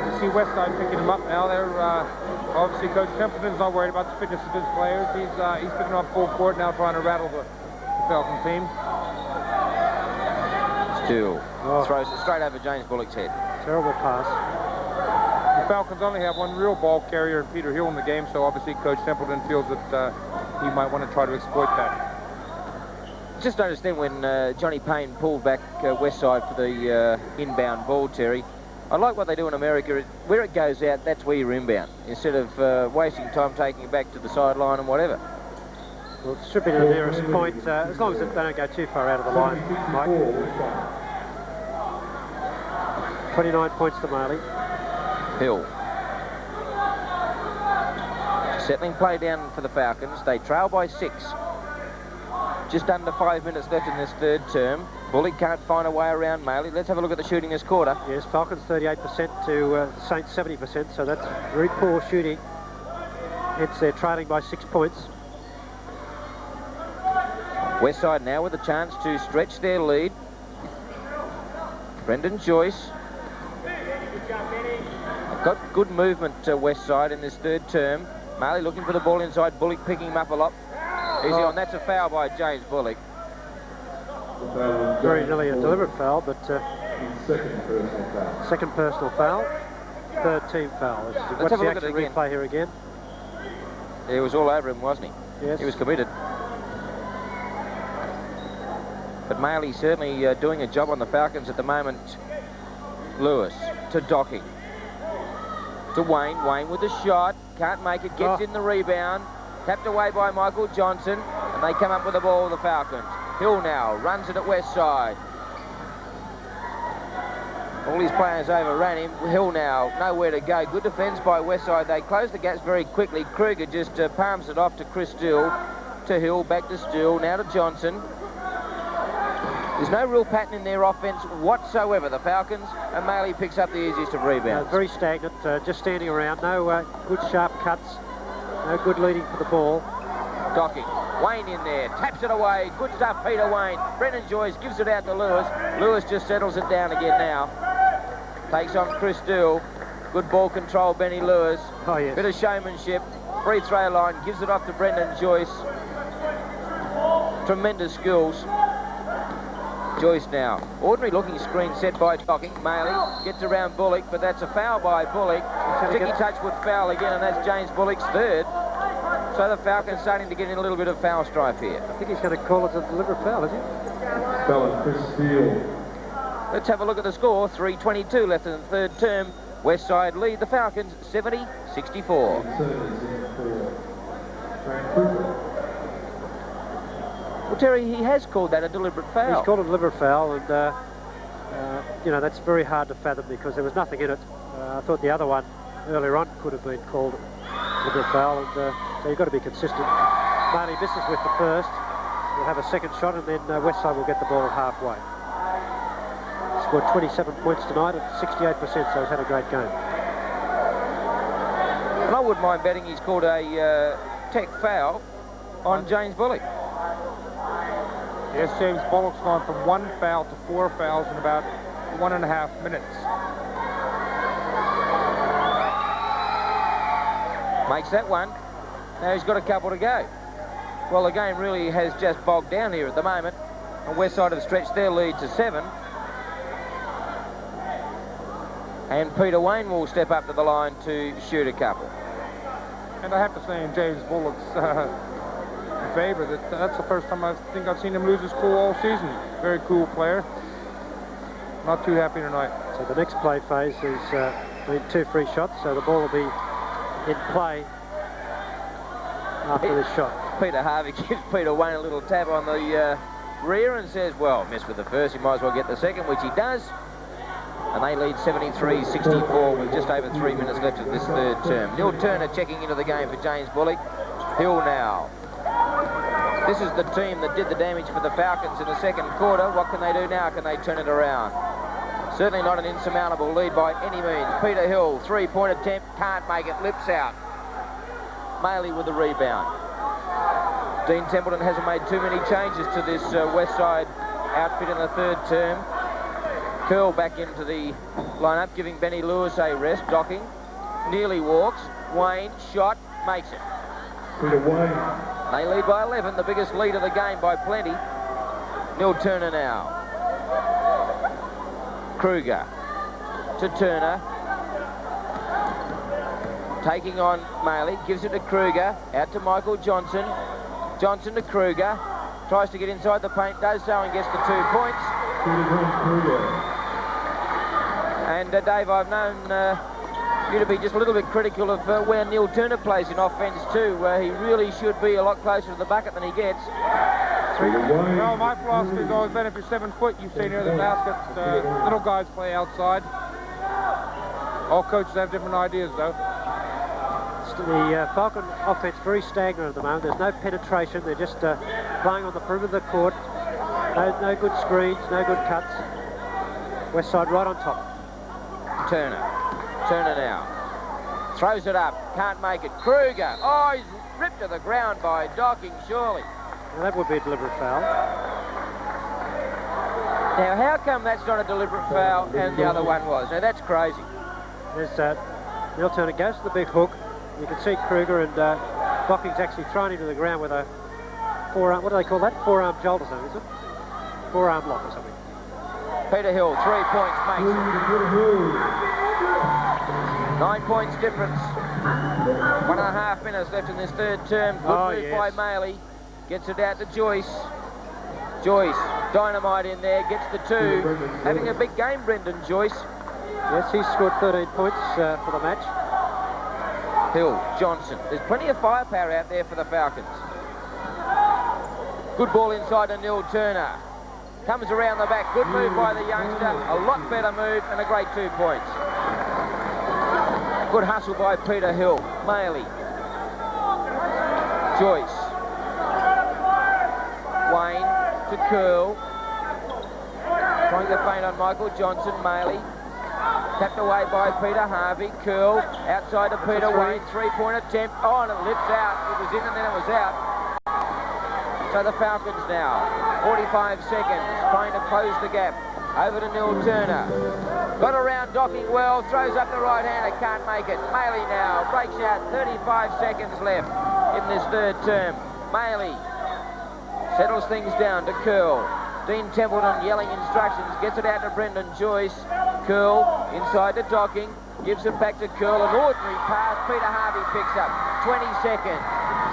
[SPEAKER 3] You see Westside picking him up now. They're obviously Coach Templeton's not worried about the fitness of his players. He's picking up full court now, trying to rattle the Falcon team.
[SPEAKER 1] Still throws it straight over James Bullock's head.
[SPEAKER 2] Terrible pass.
[SPEAKER 3] The Falcons only have one real ball carrier in Peter Hill in the game, so obviously Coach Templeton feels that he might want to try to exploit that.
[SPEAKER 1] Just noticed then when Johnny Payne pulled back Westside for the inbound ball, Terry. I like what they do in America. Where it goes out, that's where you inbound, instead of wasting time taking it back to the sideline and whatever.
[SPEAKER 2] Well, it should be the nearest point, as long as they don't go too far out of the line, Mike. 29 points to Marley.
[SPEAKER 1] Hill. Settling play down for the Falcons. They trail by 6. Just under 5 minutes left in this 3rd term. Bullock can't find a way around Maley. Let's have a look at the shooting this quarter.
[SPEAKER 2] Yes, Falcons 38% to Saints 70%, so that's very poor shooting. Hence they're trailing by 6 points.
[SPEAKER 1] Westside now with a chance to stretch their lead. Brendan Joyce. Got good movement to Westside in this 3rd term. Maley looking for the ball inside. Bullock picking him up a lot. Easy on. That's a foul by James Bullock.
[SPEAKER 2] Very nearly a deliberate foul, but second personal foul. 3rd team foul. What's the action replay here again?
[SPEAKER 1] He was all over him, wasn't he?
[SPEAKER 2] Yes.
[SPEAKER 1] He was committed. But Maley certainly doing a job on the Falcons at the moment. Lewis to Docking. To Wayne. Wayne with a shot. Can't make it. Gets in the rebound. Tapped away by Michael Johnson. And they come up with the ball, the Falcons. Hill now runs it at Westside. All his players overran him. Hill now nowhere to go. Good defence by Westside. They close the gaps very quickly. Kruger just palms it off to Chris Dill. To Hill, back to Still, now to Johnson. There's no real pattern in their offence whatsoever, the Falcons, and Maley picks up the easiest of rebounds.
[SPEAKER 2] Very stagnant, just standing around. No good sharp cuts. No good leading for the ball.
[SPEAKER 1] Docking. Wayne in there, taps it away. Good stuff, Peter Wayne. Brendan Joyce gives it out to Lewis. Lewis just settles it down again now. Takes on Chris Dill. Good ball control, Benny Lewis.
[SPEAKER 2] Oh, yes.
[SPEAKER 1] Bit of showmanship. Free throw line, gives it off to Brendan Joyce. Tremendous skills. Joyce now. Ordinary looking screen set by Docking. Maley gets around Bullock, but that's a foul by Bullock. Ticky touch would foul again, and that's James Bullock's 3rd. So the Falcons starting to get in a little bit of foul strife here.
[SPEAKER 2] I think he's going to call it a deliberate foul, isn't he?
[SPEAKER 5] Foul, Chris Steele.
[SPEAKER 1] Let's have a look at the score. 3:22 left in the 3rd term. Westside lead the Falcons 70-64. Well, Terry, he has called that a deliberate foul.
[SPEAKER 2] He's called a deliberate foul, and you know, that's very hard to fathom because there was nothing in it. I thought the other one earlier on could have been called a deliberate foul, and so you've got to be consistent. Marley misses with the first. We'll have a second shot, and then Westside will get the ball halfway. Scored 27 points tonight at 68%, so he's had a great game.
[SPEAKER 1] And I wouldn't mind betting he's called a tech foul on James Bullock.
[SPEAKER 3] Yes, James Bullock's gone from 1 foul to 4 fouls in about 1.5 minutes.
[SPEAKER 1] Makes that one. Now he's got a couple to go. Well, the game really has just bogged down here at the moment. And Westside have stretched their lead to 7. And Peter Wayne will step up to the line to shoot a couple.
[SPEAKER 3] And I have to say in James Bullock's favor that that's the first time I think I've seen him lose his cool all season. Very cool player. Not too happy tonight.
[SPEAKER 2] So the next play phase is been 2 free shots, so the ball will be in play after this shot.
[SPEAKER 1] Peter Harvey gives Peter Wayne a little tap on the rear and says, well, missed with the first, he might as well get the second, which he does. And they lead 73-64 with just over 3 minutes left of this third term. Neil Turner checking into the game for James Bullock. Hill now. This is the team that did the damage for the Falcons in the second quarter. What can they do now? Can they turn it around? Certainly not an insurmountable lead by any means. Peter Hill, 3-point attempt, can't make it, lips out. Maley with the rebound. Dean Templeton hasn't made too many changes to this Westside outfit in the third term. Curl back into the lineup, giving Benny Lewis a rest. Docking, nearly walks. Wayne, shot, makes it.
[SPEAKER 5] Peter Wayne.
[SPEAKER 1] They lead by 11, the biggest lead of the game by plenty. Neil Turner now. Kruger to Turner. Taking on Maley, gives it to Kruger, out to Michael Johnson. Johnson to Kruger, tries to get inside the paint, does so and gets the 2 points. And Dave, I've known you to be just a little bit critical of where Neil Turner plays in offence too, where he really should be a lot closer to the bucket than he gets.
[SPEAKER 3] No, my philosophy has always been if you're 7 foot, you stay near the basket. Little guys play outside. All coaches have different ideas though.
[SPEAKER 2] The Falcon offense very stagnant at the moment. There's no penetration. They're just playing on the perimeter of the court. No good screens, no good cuts. Westside right on top.
[SPEAKER 1] Turner now. Throws it up, can't make it. Kruger, oh, he's ripped to the ground by Docking, surely.
[SPEAKER 2] Well, that would be a deliberate foul.
[SPEAKER 1] Now, how come that's not a deliberate foul and the other one was? Now, that's crazy.
[SPEAKER 2] There's Neil Turner goes to the big hook. You can see Kruger and Docking's actually thrown him to the ground with a forearm, what do they call that? Forearm jolt or something, is it? Forearm lock or something.
[SPEAKER 1] Peter Hill, 3 points, makes it. 9 points difference. 1.5 minutes left in this third term. Good move by Maley. Gets it out to Joyce. Joyce, dynamite in there, gets the 2. Having a big game, Brendan Joyce.
[SPEAKER 2] Yes, he's scored 13 points for the match.
[SPEAKER 1] Hill, Johnson. There's plenty of firepower out there for the Falcons. Good ball inside to Neil Turner. Comes around the back. Good move by the youngster. A lot better move and a great 2 points. Good hustle by Peter Hill. Maley. Joyce. Wayne to Curl. Trying to feint on Michael Johnson. Maley. Tapped away by Peter Harvey. Curl outside to Peter Wayne. 3-point attempt. Oh, and it lifts out. It was in and then it was out. So the Falcons now, 45 seconds, trying to close the gap. Over to Neil Turner. Got around Docking well, throws up the right hander, can't make it. Maley now breaks out, 35 seconds left in this third term. Maley settles things down to Curl. Dean Templeton yelling instructions, gets it out to Brendan Joyce. Curl inside to Docking, gives it back to Curl. An ordinary pass, Peter Harvey picks up. 20 seconds,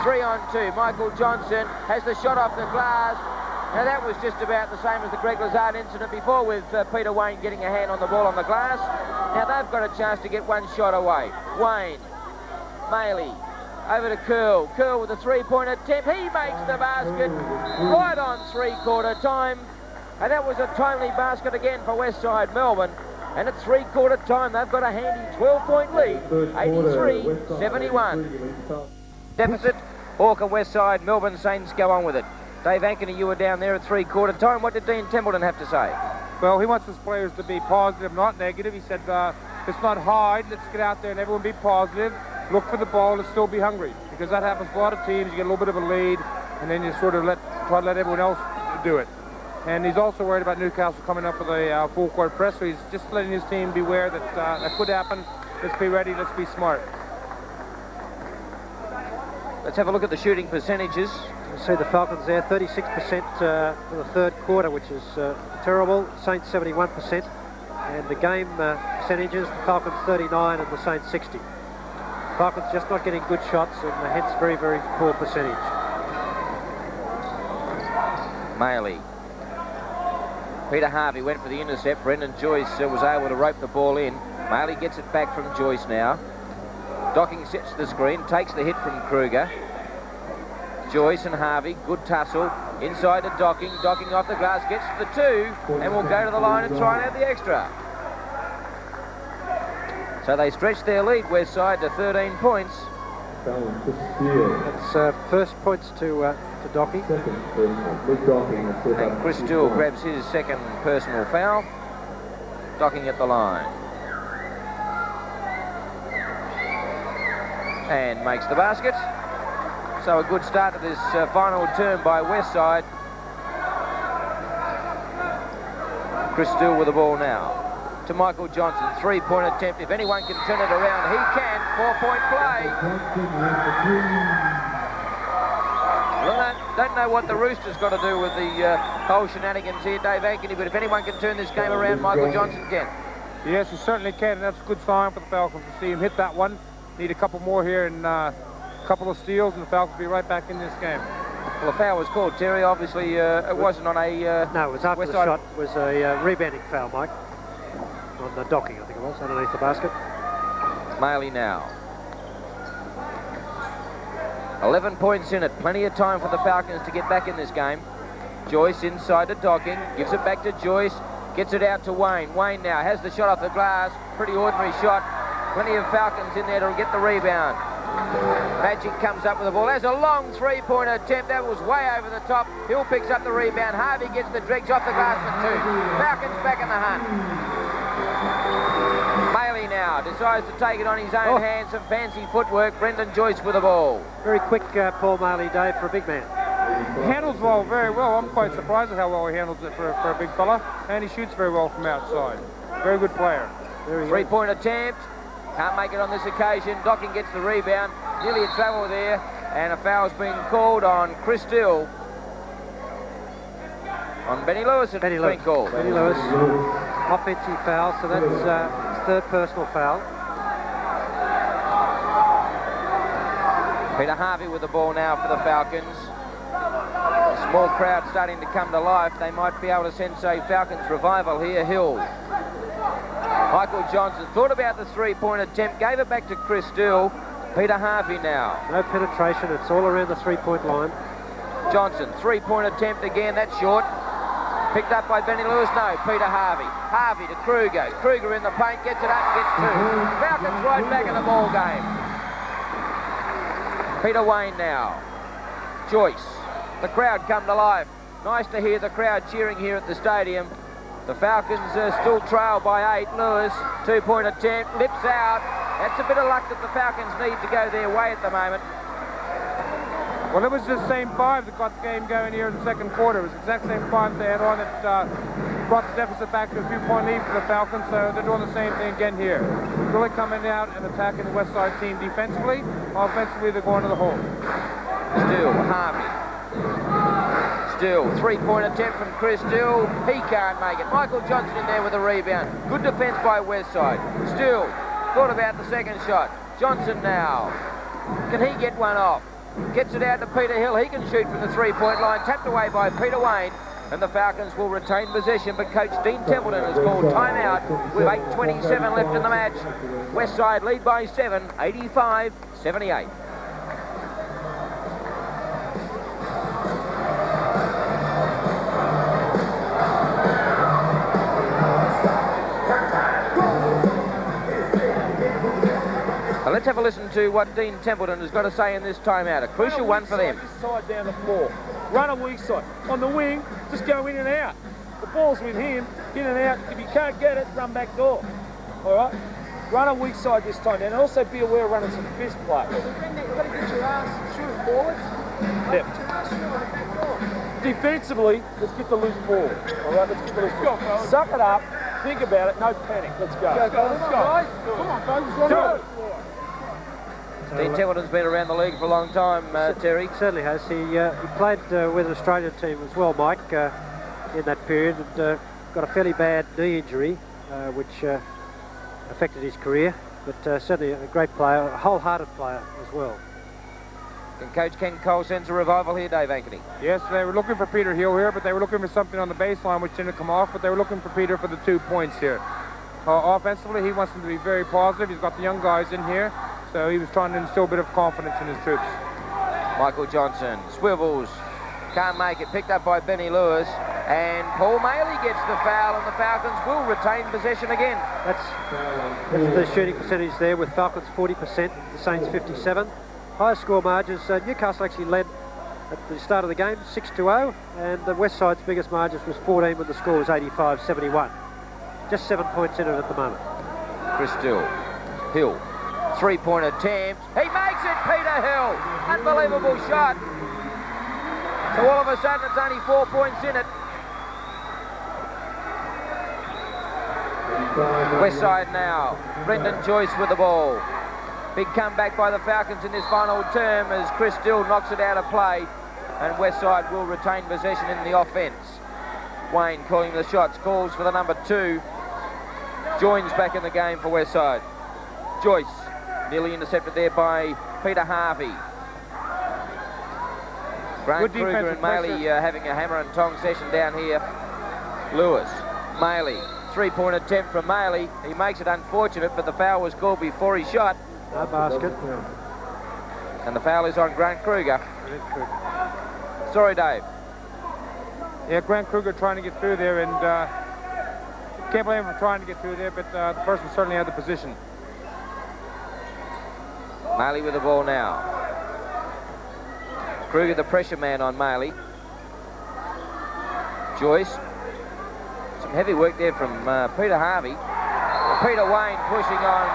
[SPEAKER 1] 3-on-2. Michael Johnson has the shot off the glass. Now that was just about the same as the Greg Lazard incident before with Peter Wayne getting a hand on the ball on the glass. Now they've got a chance to get one shot away. Wayne, Maley, Over to Curl. Curl with a three-point attempt. He makes the basket right on three-quarter time. And that was a timely basket again for Westside Melbourne. And at three-quarter time, they've got a handy 12-point lead, 83-71. Deficit, Hawke and Westside Melbourne Saints go on with it. Dave Ankeny, you were down there at three-quarter time. What did Dean Templeton have to say?
[SPEAKER 3] Well, he wants his players to be positive, not negative. He said, it's not hard. Let's get out there and everyone be positive. Look for the ball and still be hungry. Because that happens to a lot of teams. You get a little bit of a lead, and then you sort of try to let everyone else do it. And he's also worried about Newcastle coming up with a full-court press, so he's just letting his team beware that that could happen. Let's be ready. Let's be smart.
[SPEAKER 1] Let's have a look at the shooting percentages.
[SPEAKER 2] You see the Falcons there, 36% for the third quarter, which is terrible. Saints 71%. And the game percentages, the Falcons 39 and the Saints 60. Falcons just not getting good shots and hence very, very poor percentage.
[SPEAKER 1] Maley. Peter Harvey went for the intercept. Brendan Joyce was able to rope the ball in. Maley gets it back from Joyce now. Docking sets the screen, takes the hit from Kruger. Joyce and Harvey, good tussle. Inside to Docking. Docking off the glass, gets to the two, and will go to the line and try and have the extra. So they stretch their lead, Westside, to 13 points.
[SPEAKER 2] That's first points to Docking.
[SPEAKER 1] And Chris Steele grabs his second personal foul. Docking at the line. And makes the basket. So a good start to this final term by Westside. Chris Steele with the ball now. To Michael Johnson, three-point attempt. If anyone can turn it around, he can. Four-point play. Well, I don't know what the Roosters got to do with the whole shenanigans here, Dave Ankeny, but if anyone can turn this game around, Michael Johnson can.
[SPEAKER 3] Yes, he certainly can, and that's a good sign for the Falcons to see him hit that one. Need a couple more here and a couple of steals, and the Falcons will be right back in this game.
[SPEAKER 1] Well, a foul was called, Terry. Obviously, it wasn't on a...
[SPEAKER 2] no, it was after the shot. It was a rebounding foul, Mike. On the Docking, I think it was, underneath the basket.
[SPEAKER 1] Maley now. 11 points in it. Plenty of time for the Falcons to get back in this game. Joyce inside to Docking. Gives it back to Joyce. Gets it out to Wayne. Wayne now has the shot off the glass. Pretty ordinary shot. Plenty of Falcons in there to get the rebound. Magic comes up with the ball. There's a long three-point attempt. That was way over the top. Hill picks up the rebound. Harvey gets the dregs off the glass for two. Falcons back in the hunt. Maley now decides to take it on his own hands. Some fancy footwork. Brendan Joyce with the ball.
[SPEAKER 2] Very quick, Paul Maley, Dave, for a big man.
[SPEAKER 3] He handles the ball very well. I'm quite surprised at how well he handles it for a big fella. And he shoots very well from outside. Very good player.
[SPEAKER 1] Three-point attempt. Can't make it on this occasion. Docking gets the rebound. Nearly in trouble there. And a foul's been called on Chris Steele. On Benny Lewis, it's been called.
[SPEAKER 2] Benny Lewis. Offensive foul, so that's his third personal foul.
[SPEAKER 1] Peter Harvey with the ball now for the Falcons. A small crowd starting to come to life. They might be able to sense a Falcons revival here. Hill. Michael Johnson thought about the three-point attempt, gave it back to Chris Steele. Peter Harvey now.
[SPEAKER 2] No penetration, it's all around the three-point line.
[SPEAKER 1] Johnson, three-point attempt again, that's short. Picked up by Benny Lewis, no, Peter Harvey. Harvey to Kruger. Kruger in the paint, gets it up, gets two. Falcons right back in the ball game. Peter Wayne now. Joyce. The crowd come to life. Nice to hear the crowd cheering here at the stadium. The Falcons still trail by 8. Lewis, two-point attempt, lips out. That's a bit of luck that the Falcons need to go their way at the moment.
[SPEAKER 3] Well, it was the same five that got the game going here in the second quarter. It was the exact same five they had on that brought the deficit back to a few-point lead for the Falcons, so they're doing the same thing again here. Really coming out and attacking the Westside team defensively. Offensively, they're going to the hole.
[SPEAKER 1] Still, Harvey. Still, three-point attempt from Chris Steele. He can't make it. Michael Johnson in there with a rebound. Good defence by Westside. Still, thought about the second shot. Johnson now. Can he get one off? Gets it out to Peter Hill. He can shoot from the three-point line. Tapped away by Peter Wayne. And the Falcons will retain possession, but Coach Dean Templeton has called timeout with 8:27 left in the match. Westside lead by 7, 85-78. Let's have a listen to what Dean Templeton has got to say in this timeout. A crucial one for them.
[SPEAKER 6] This side down the floor. Run a weak side. On the wing, just go in and out. The ball's with him, in and out. If you can't get it, run back door. All right? Run a weak side this time, and also be aware of running some fist play.
[SPEAKER 7] You've got to get your ass through forwards.
[SPEAKER 6] Yep.
[SPEAKER 7] Get your ass through on the back door.
[SPEAKER 6] Defensively, let's get the loose ball. All right, let's get the loose ball. Suck it up. Think about it. No panic. Let's go.
[SPEAKER 7] Let's go. Come on, guys.
[SPEAKER 6] Go.
[SPEAKER 1] Dean Templeton's been around the league for a long time, Terry.
[SPEAKER 2] Certainly has. He played with an Australian team as well, Mike, in that period, and got a fairly bad knee injury, which affected his career, but certainly a great player, a wholehearted player as well.
[SPEAKER 1] And Coach Ken Cole sends a revival here, Dave Ankeny.
[SPEAKER 3] Yes, they were looking for Peter Hill here, but they were looking for something on the baseline which didn't come off, but they were looking for Peter for the 2 points here. Offensively, he wants them to be very positive. He's got the young guys in here, so he was trying to instill a bit of confidence in his troops.
[SPEAKER 1] Michael Johnson swivels, can't make it, picked up by Benny Lewis, and Paul Maley gets the foul, and the Falcons will retain possession again.
[SPEAKER 2] That's the shooting percentage there, with Falcons 40%, the Saints 57. Higher score margins. Newcastle actually led at the start of the game 6-0, and the Westside's biggest margins was 14 when the score was 85-71. Just 7 points in it at the moment.
[SPEAKER 1] Chris Hill, three-point attempt. He makes it, Peter Hill. Unbelievable shot. So all of a sudden it's only 4 points in it. Westside now. Brendan Joyce with the ball. Big comeback by the Falcons in this final term as Chris Dill knocks it out of play, and Westside will retain possession in the offence. Wayne calling the shots, calls for the number 2. Joins back in the game for Westside. Joyce nearly intercepted there by Peter Harvey. Grant Kruger and Maley having a hammer and tong session down here. Lewis, Maley, three-point attempt from Maley. He makes it unfortunate, but the foul was called before he shot.
[SPEAKER 2] No basket.
[SPEAKER 1] And the foul is on Grant Kruger. Sorry, Dave.
[SPEAKER 3] Yeah, Grant Kruger trying to get through there, and can't blame him for trying to get through there, but the person certainly had the position.
[SPEAKER 1] Maley with the ball now. Kruger the pressure man on Maley. Joyce. Some heavy work there from Peter Harvey. Peter Wayne pushing on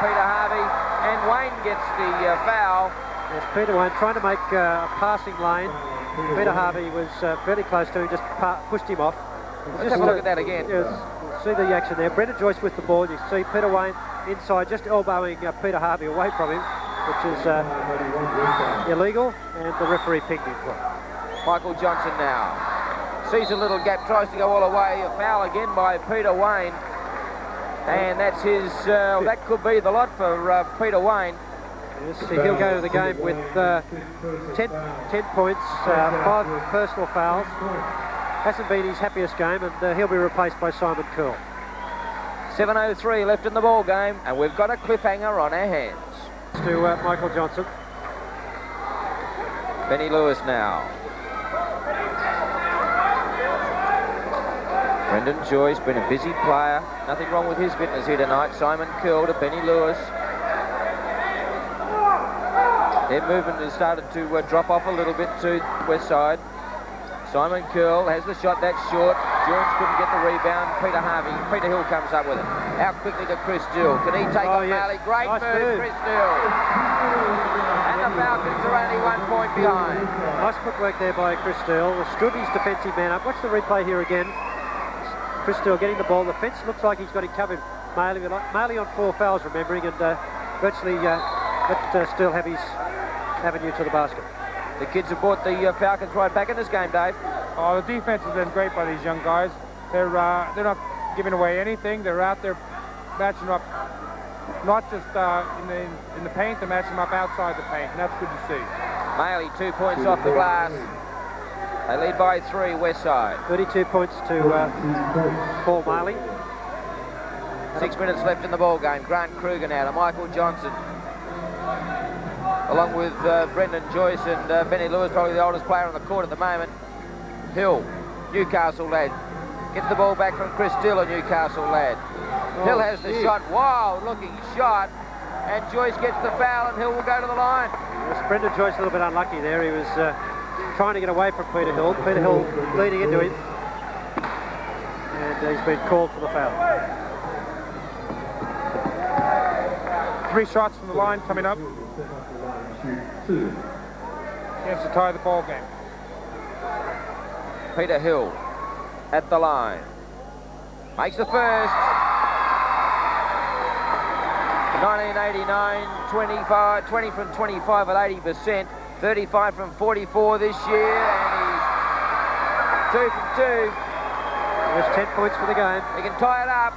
[SPEAKER 1] Peter Harvey, and Wayne gets the foul.
[SPEAKER 2] Yes, Peter Wayne trying to make a passing lane. Peter Harvey was fairly close to him, just pushed him off.
[SPEAKER 1] Let's have a look at that again.
[SPEAKER 2] Yes, you'll see the action there. Brendan Joyce with the ball. You see Peter Wayne inside, just elbowing Peter Harvey away from him, which is illegal, and the referee pinged him for it.
[SPEAKER 1] Michael Johnson now. Sees a little gap, tries to go all the way. A foul again by Peter Wayne. And that's his, that could be the lot for Peter Wayne.
[SPEAKER 2] Yes, he'll go to the game with 10 points, 5 personal fouls. Hasn't been his happiest game, and he'll be replaced by Simon Curl.
[SPEAKER 1] 7:03 left in the ball game, and we've got a cliffhanger on our hands.
[SPEAKER 2] To Michael Johnson.
[SPEAKER 1] Benny Lewis now. Brendan Joyce, been a busy player. Nothing wrong with his fitness here tonight. Simon Curl to Benny Lewis. Their movement has started to drop off a little bit to Westside. Simon Curl has the shot, that's short. Jones couldn't get the rebound. Peter Hill comes up with it. Out quickly to Chris Dill. Can he take on Maley? Great
[SPEAKER 2] nice
[SPEAKER 1] move, Chris Dill. And the Falcons are only 1 point behind.
[SPEAKER 2] Nice footwork there by Chris Dill. Stood his defensive man up. Watch the replay here again. Chris Dill getting the ball. The fence looks like he's got him covered. Maley on 4 fouls, remembering, and virtually let Still have his avenue to the basket.
[SPEAKER 1] The kids have brought the Falcons right back in this game, Dave.
[SPEAKER 3] Oh, the defense has been great by these young guys. They're not giving away anything. They're out there matching up, not just in the paint, they're matching them up outside the paint, and that's good to see.
[SPEAKER 1] Maley, 2 points off the glass. They lead by 3, Westside.
[SPEAKER 2] 32 points to Paul Maley.
[SPEAKER 1] 6 minutes left in the ball game. Grant Kruger now to Michael Johnson, along with Brendan Joyce and Benny Lewis, probably the oldest player on the court at the moment. Hill, Newcastle lad, gets the ball back from Chris Dill, a Newcastle lad. Hill has the shot, wild looking shot, and Joyce gets the foul, and Hill will go to the line.
[SPEAKER 2] Yes, Brendan Joyce a little bit unlucky there. He was trying to get away from Peter Hill. Peter Hill leading into him, and he's been called for the foul.
[SPEAKER 3] 3 shots from the line coming up. Chance to tie the ball game.
[SPEAKER 1] Peter Hill at the line. Makes the first. 1989, 20 from 25 at 80%, 35 from 44 this year, and he's 2 from 2.
[SPEAKER 2] There's 10 points for the game.
[SPEAKER 1] He can tie it up.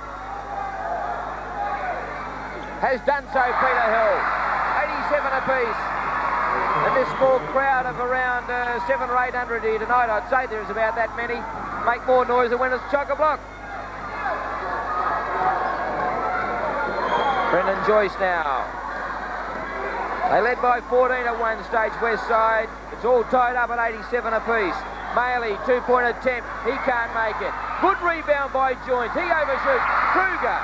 [SPEAKER 1] Has done so, Peter Hill. 87 apiece. And this small crowd of around 700 or 800 here tonight, I'd say there's about that many, make more noise than when it's chock-a-block. Brendan Joyce now. They led by 14 at one stage, Westside. It's all tied up at 87 apiece. Maley, 2-point attempt. He can't make it. Good rebound by Joyce. He overshoots. Kruger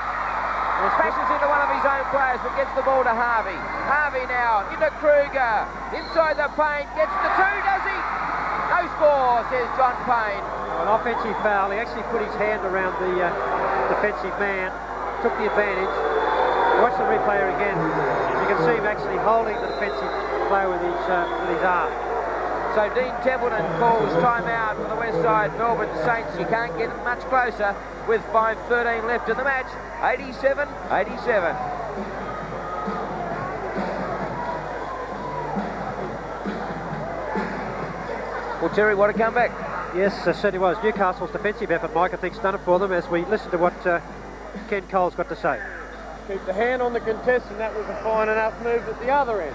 [SPEAKER 1] smashes into one of his own players, but gets the ball to Harvey. Harvey now into Kruger. Inside the paint. Gets the 2, does he? No score, says John Payne.
[SPEAKER 2] An offensive foul. He actually put his hand around the defensive man. Took the advantage. Watch the replay again. You can see him actually holding the defensive player with his arm.
[SPEAKER 1] So Dean Templeton calls timeout for the Westside Melbourne Saints. You can't get much closer with 5:13 left in the match. 87-87. Well, Terry, what a comeback.
[SPEAKER 2] Yes, certainly was. Newcastle's defensive effort, Mike, I think, has done it for them as we listen to what Ken Cole's got to say.
[SPEAKER 8] Keep the hand on the contestant. That was a fine enough move at the other end.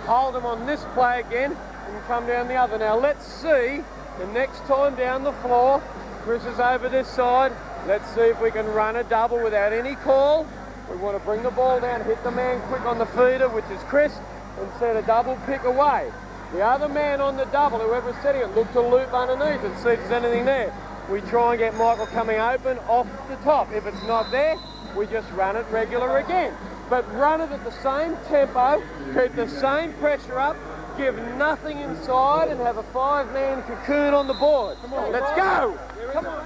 [SPEAKER 8] Hold him on this play again and come down the other. Now let's see the next time down the floor. Chris is over this side. Let's see if we can run a double without any call. We want to bring the ball down, hit the man quick on the feeder, which is Chris, and set a double pick away. The other man on the double, whoever's setting it, look to loop underneath and see if there's anything there. We try and get Michael coming open off the top. If it's not there, we just run it regular again. But run it at the same tempo, keep the same pressure up, give nothing inside, and have a 5-man cocoon on the board. Come on, let's go! Come on.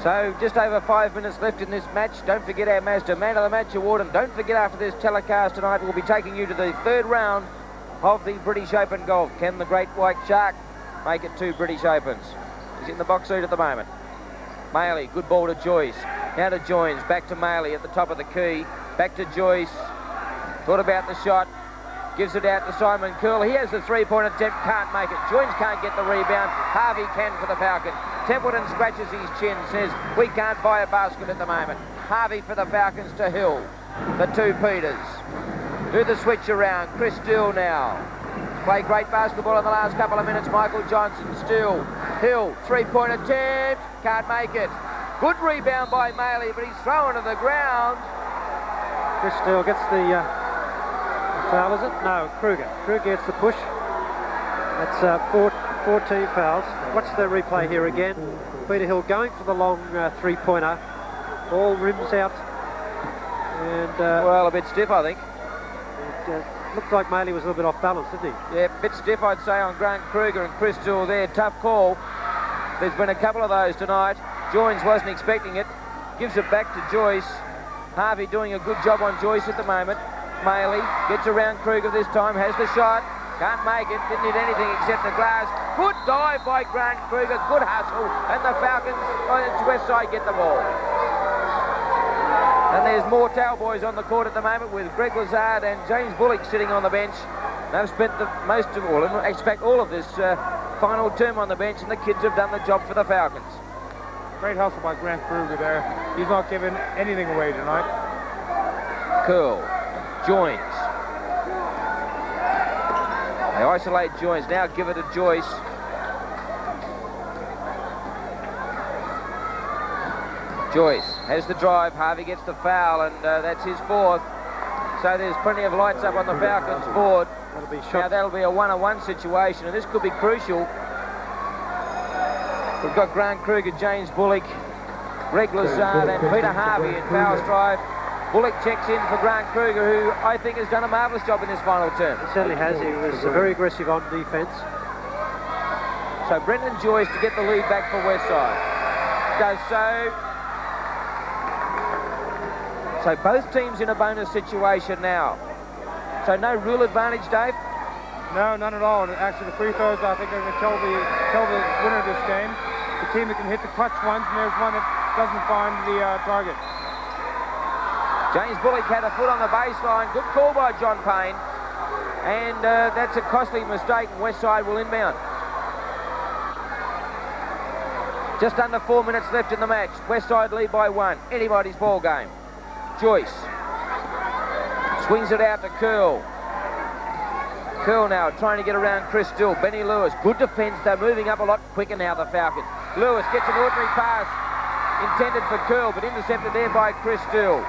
[SPEAKER 1] So just over 5 minutes left in this match. Don't forget our Mazda Man of the Match award, and don't forget after this telecast tonight we'll be taking you to the 3rd round of the British Open Golf. Can the Great White Shark make it 2 British Opens? He's in the box seat at the moment. Maley, good ball to Joyce. Now to Joynes, back to Maley at the top of the key. Back to Joyce. Thought about the shot. Gives it out to Simon Curl. He has the 3-point attempt, can't make it. Joynes can't get the rebound. Harvey can for the Falcons. Templeton scratches his chin, says, we can't buy a basket at the moment. Harvey for the Falcons to Hill. The 2 Peters. Do the switch around. Chris Steele now. Play great basketball in the last couple of minutes. Michael Johnson still. Hill, 3-point attempt. Can't make it. Good rebound by Maley, but he's thrown to the ground.
[SPEAKER 2] Chris Steele gets the foul, is it? No, Kruger. Kruger gets the push. That's 14 fouls. Watch the replay here again. Peter Hill going for the long 3-pointer. Ball rims out. And
[SPEAKER 1] well, a bit stiff, I think.
[SPEAKER 2] It looked like Maley was a little bit off balance, didn't he?
[SPEAKER 1] Yeah, a bit stiff, I'd say, on Grant Kruger and Chris Steele there. Tough call. There's been a couple of those tonight. Joynes wasn't expecting it. Gives it back to Joyce. Harvey doing a good job on Joyce at the moment. Maley gets around Kruger this time, has the shot. Can't make it, didn't hit anything except the glass. Good dive by Grant Kruger, good hustle. And the Falcons on its Westside get the ball. And there's more Cowboys on the court at the moment with Greg Lazard and James Bullock sitting on the bench. They've spent the most of all, in fact all of this final term on the bench, and the kids have done the job for the Falcons.
[SPEAKER 3] Great hustle by Grant Kruger there. He's not giving anything away tonight.
[SPEAKER 1] Curl. Joynes. They isolate Joynes. Now give it to Joyce. Joyce has the drive. Harvey gets the foul, and that's his 4th. So there's plenty of lights up on the Falcons board.
[SPEAKER 2] That'll be
[SPEAKER 1] now that'll be a 1-on-1 situation, and this could be crucial. We've got Grant Kruger, James Bullock, Greg Lazard and Peter Harvey in foul strife. Bullock checks in for Grant Kruger, who I think has done a marvellous job in this final term.
[SPEAKER 2] He certainly has. He was very aggressive on defence.
[SPEAKER 1] So Brendan Joyce to get the lead back for Westside. Does so. So both teams in a bonus situation now. So no real advantage, Dave?
[SPEAKER 3] No, none at all. Actually, the free throws, I think, are going to tell the winner of this game. The team that can hit the clutch ones, and there's one that doesn't find the target.
[SPEAKER 1] James Bullock had a foot on the baseline. Good call by John Payne. And that's a costly mistake, and Westside will inbound. Just under 4 minutes left in the match. Westside lead by 1. Anybody's ball game. Joyce swings it out to Curl. Curl now trying to get around Chris Still. Benny Lewis, good defence. They're moving up a lot quicker now, the Falcons. Lewis gets an ordinary pass intended for Curl, but intercepted there by Chris Still.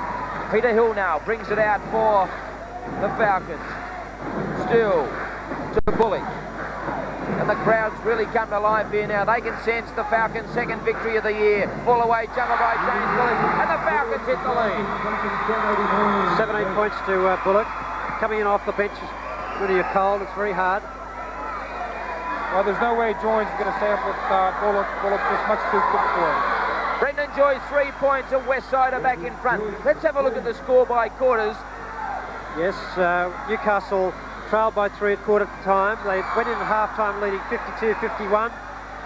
[SPEAKER 1] Peter Hill now brings it out for the Falcons. Still to Bullock. And the crowd's really come to life here now. They can sense the Falcons' second victory of the year. All away jumper by James Bullock, and the Falcons hit the lead.
[SPEAKER 2] 7-8 points to Bullock. Coming in off the bench when you're cold, it's very hard.
[SPEAKER 3] Well, there's no way Joyce is going to stay up with Bullock. Bullock is much too quick for him.
[SPEAKER 1] Brendan Joyce, 3 points, and Westside are back in front. Let's have a look at the score by quarters.
[SPEAKER 2] Yes, Newcastle trailed by 3 at quarter time. They went in at half-time leading 52-51.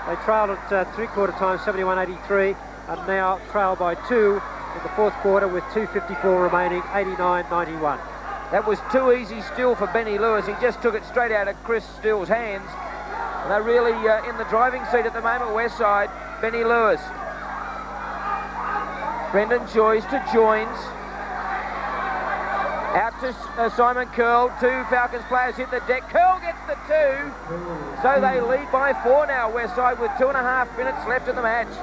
[SPEAKER 2] They trailed at three-quarter time 71-83, and now trail by 2 in the fourth quarter with 2:54 remaining, 89-91.
[SPEAKER 1] That was too easy still for Benny Lewis. He just took it straight out of Chris Still's hands. And they're really in the driving seat at the moment, Westside. Benny Lewis. Brendan Joyce to Joins. Out to Simon Curl. 2 Falcons players hit the deck. Curl gets the 2. So they lead by 4 now, Westside, with 2.5 minutes left in the match.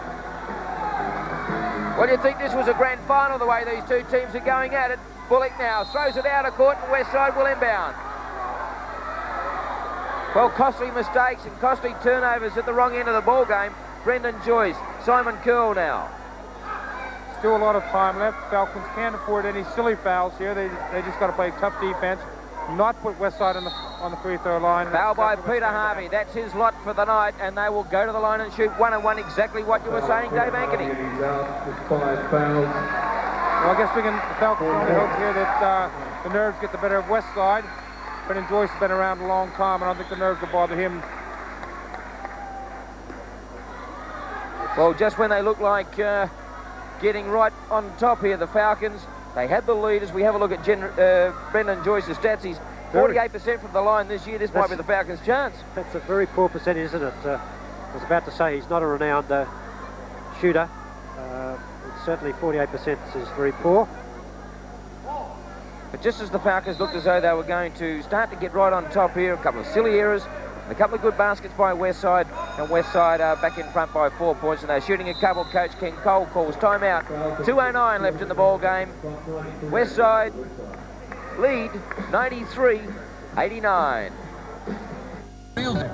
[SPEAKER 1] Well, do you think this was a grand final, the way these two teams are going at it? Bullock now throws it out of court, and Westside will inbound. Well, costly mistakes and costly turnovers at the wrong end of the ball game. Brendan Joyce, Simon Curl now.
[SPEAKER 3] Still a lot of time left. Falcons can't afford any silly fouls here. They just got to play tough defense, not put Westside on the free throw line.
[SPEAKER 1] Foul by Peter Harvey. That's his lot for the night, and they will go to the line and shoot 1-1. Exactly what you were saying, Dave Ankeny.
[SPEAKER 3] Well, I guess the Falcons only hope here that the nerves get the better of Westside. Brendan Joyce has been around a long time, and I don't think the nerves will bother him.
[SPEAKER 1] Well, just when they look like getting right on top here, the Falcons, they had the lead. As we have a look at Brendan Joyce's stats, he's 48% from the line this year. This might be the Falcons' chance.
[SPEAKER 2] That's a very poor percentage, isn't it? I was about to say he's not a renowned shooter. Certainly 48% is very poor.
[SPEAKER 1] But just as the Falcons looked as though they were going to start to get right on top here, a couple of silly errors, and a couple of good baskets by Westside, and Westside are back in front by 4 points, and they're shooting a couple. Coach Ken Cole calls timeout. 2:09 left in the ball game. Westside lead 93-89.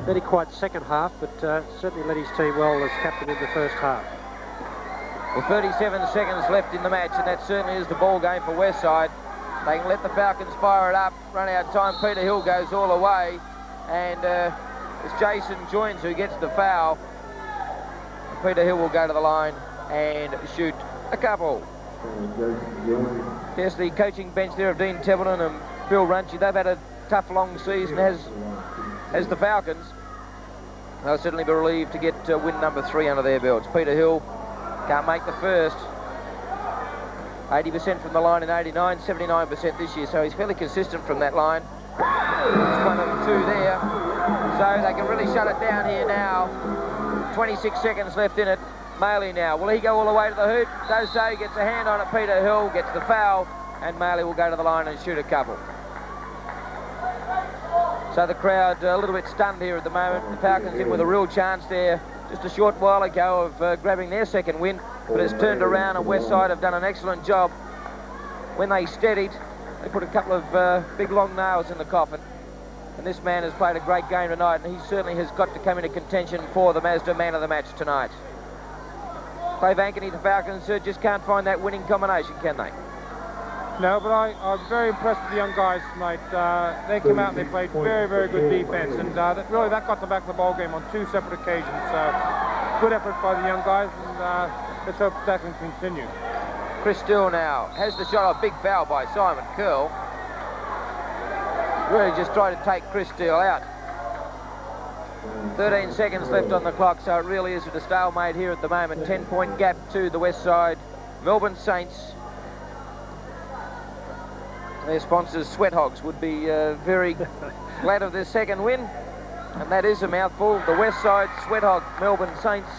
[SPEAKER 2] Very quiet second half, but certainly led his team well as captain in the first half.
[SPEAKER 1] Well, 37 seconds left in the match, and that certainly is the ball game for Westside. They can let the Falcons fire it up, run out of time. Peter Hill goes all the way, and it's Jason Joins who gets the foul. Peter Hill will go to the line and shoot a couple. Yes, the coaching bench there of Dean Templeton and Bill Runchie, they've had a tough long season as the Falcons. They'll certainly be relieved to get win number 3 under their belts. Peter Hill can't make the first. 80% from the line in 89, 79% this year, so he's fairly consistent from that line. It's 1 of 2 there, so they can really shut it down here now. 26 seconds left in it. Maley now, will he go all the way to the hoop? Does so, he gets a hand on it. Peter Hill gets the foul, and Maley will go to the line and shoot a couple. So the crowd a little bit stunned here at the moment. The Falcons in with a real chance there just a short while ago of grabbing their second win, but it's turned around, and Westside have done an excellent job. When they steadied, they put a couple of big long nails in the coffin. And this man has played a great game tonight, and he certainly has got to come into contention for the Mazda Man of the Match tonight. Dave Ankeny, the Falcons just can't find that winning combination, can they?
[SPEAKER 3] No, but I'm very impressed with the young guys tonight. They came out and they played very, very good defense, and that got them back in the ball game on 2 separate occasions. So good effort by the young guys, and let's hope that can continue.
[SPEAKER 1] Chris Still now has the shot. A big foul by Simon Curl. Really just tried to take Chris Still out. 13 seconds left on the clock, so it really is at a stalemate here at the moment. 10-point gap to the Westside Melbourne Saints. Their sponsors, Sweat Hogs, would be very glad of their second win. And that is a mouthful. The Westside Sweat Hog Melbourne Saints.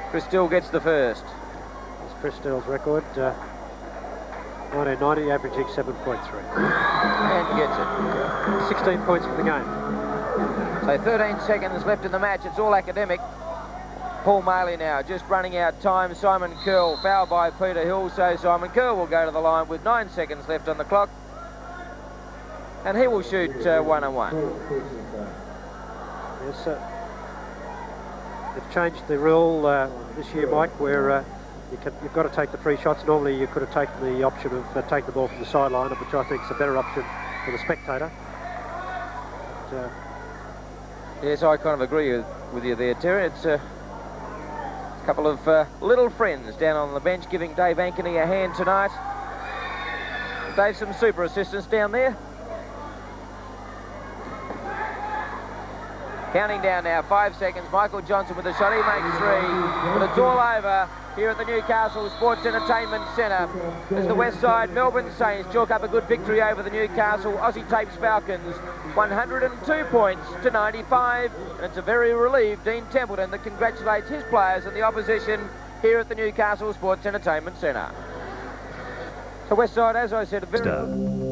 [SPEAKER 1] Chris Still gets the first.
[SPEAKER 2] That's Chris Still's record. 1990, averaging 7.3.
[SPEAKER 1] And gets it.
[SPEAKER 2] 16 points for the game.
[SPEAKER 1] So 13 seconds left in the match. It's all academic. Paul Maley now just running out time. Simon Curl fouled by Peter Hill, so Simon Curl will go to the line with 9 seconds left on the clock, and he will shoot 1-on-1.
[SPEAKER 2] Yes, they've changed the rule this year, Mike, where you've got to take the free shots. Normally you could have taken the option of taking the ball from the sideline, which I think is a better option for the spectator. But,
[SPEAKER 1] yes, I kind of agree with you there, Terry. It's a couple of little friends down on the bench giving Dave Ankeny a hand tonight. Dave, some super assistants down there. Counting down now, 5 seconds. Michael Johnson with a shot, he makes 3. But it's all over here at the Newcastle Sports Entertainment Centre as the Westside Melbourne Saints chalk up a good victory over the Newcastle Aussie Tapes Falcons. 102 points to 95. And it's a very relieved Dean Templeton that congratulates his players and the opposition here at the Newcastle Sports Entertainment Centre. So Westside, as I said, a very...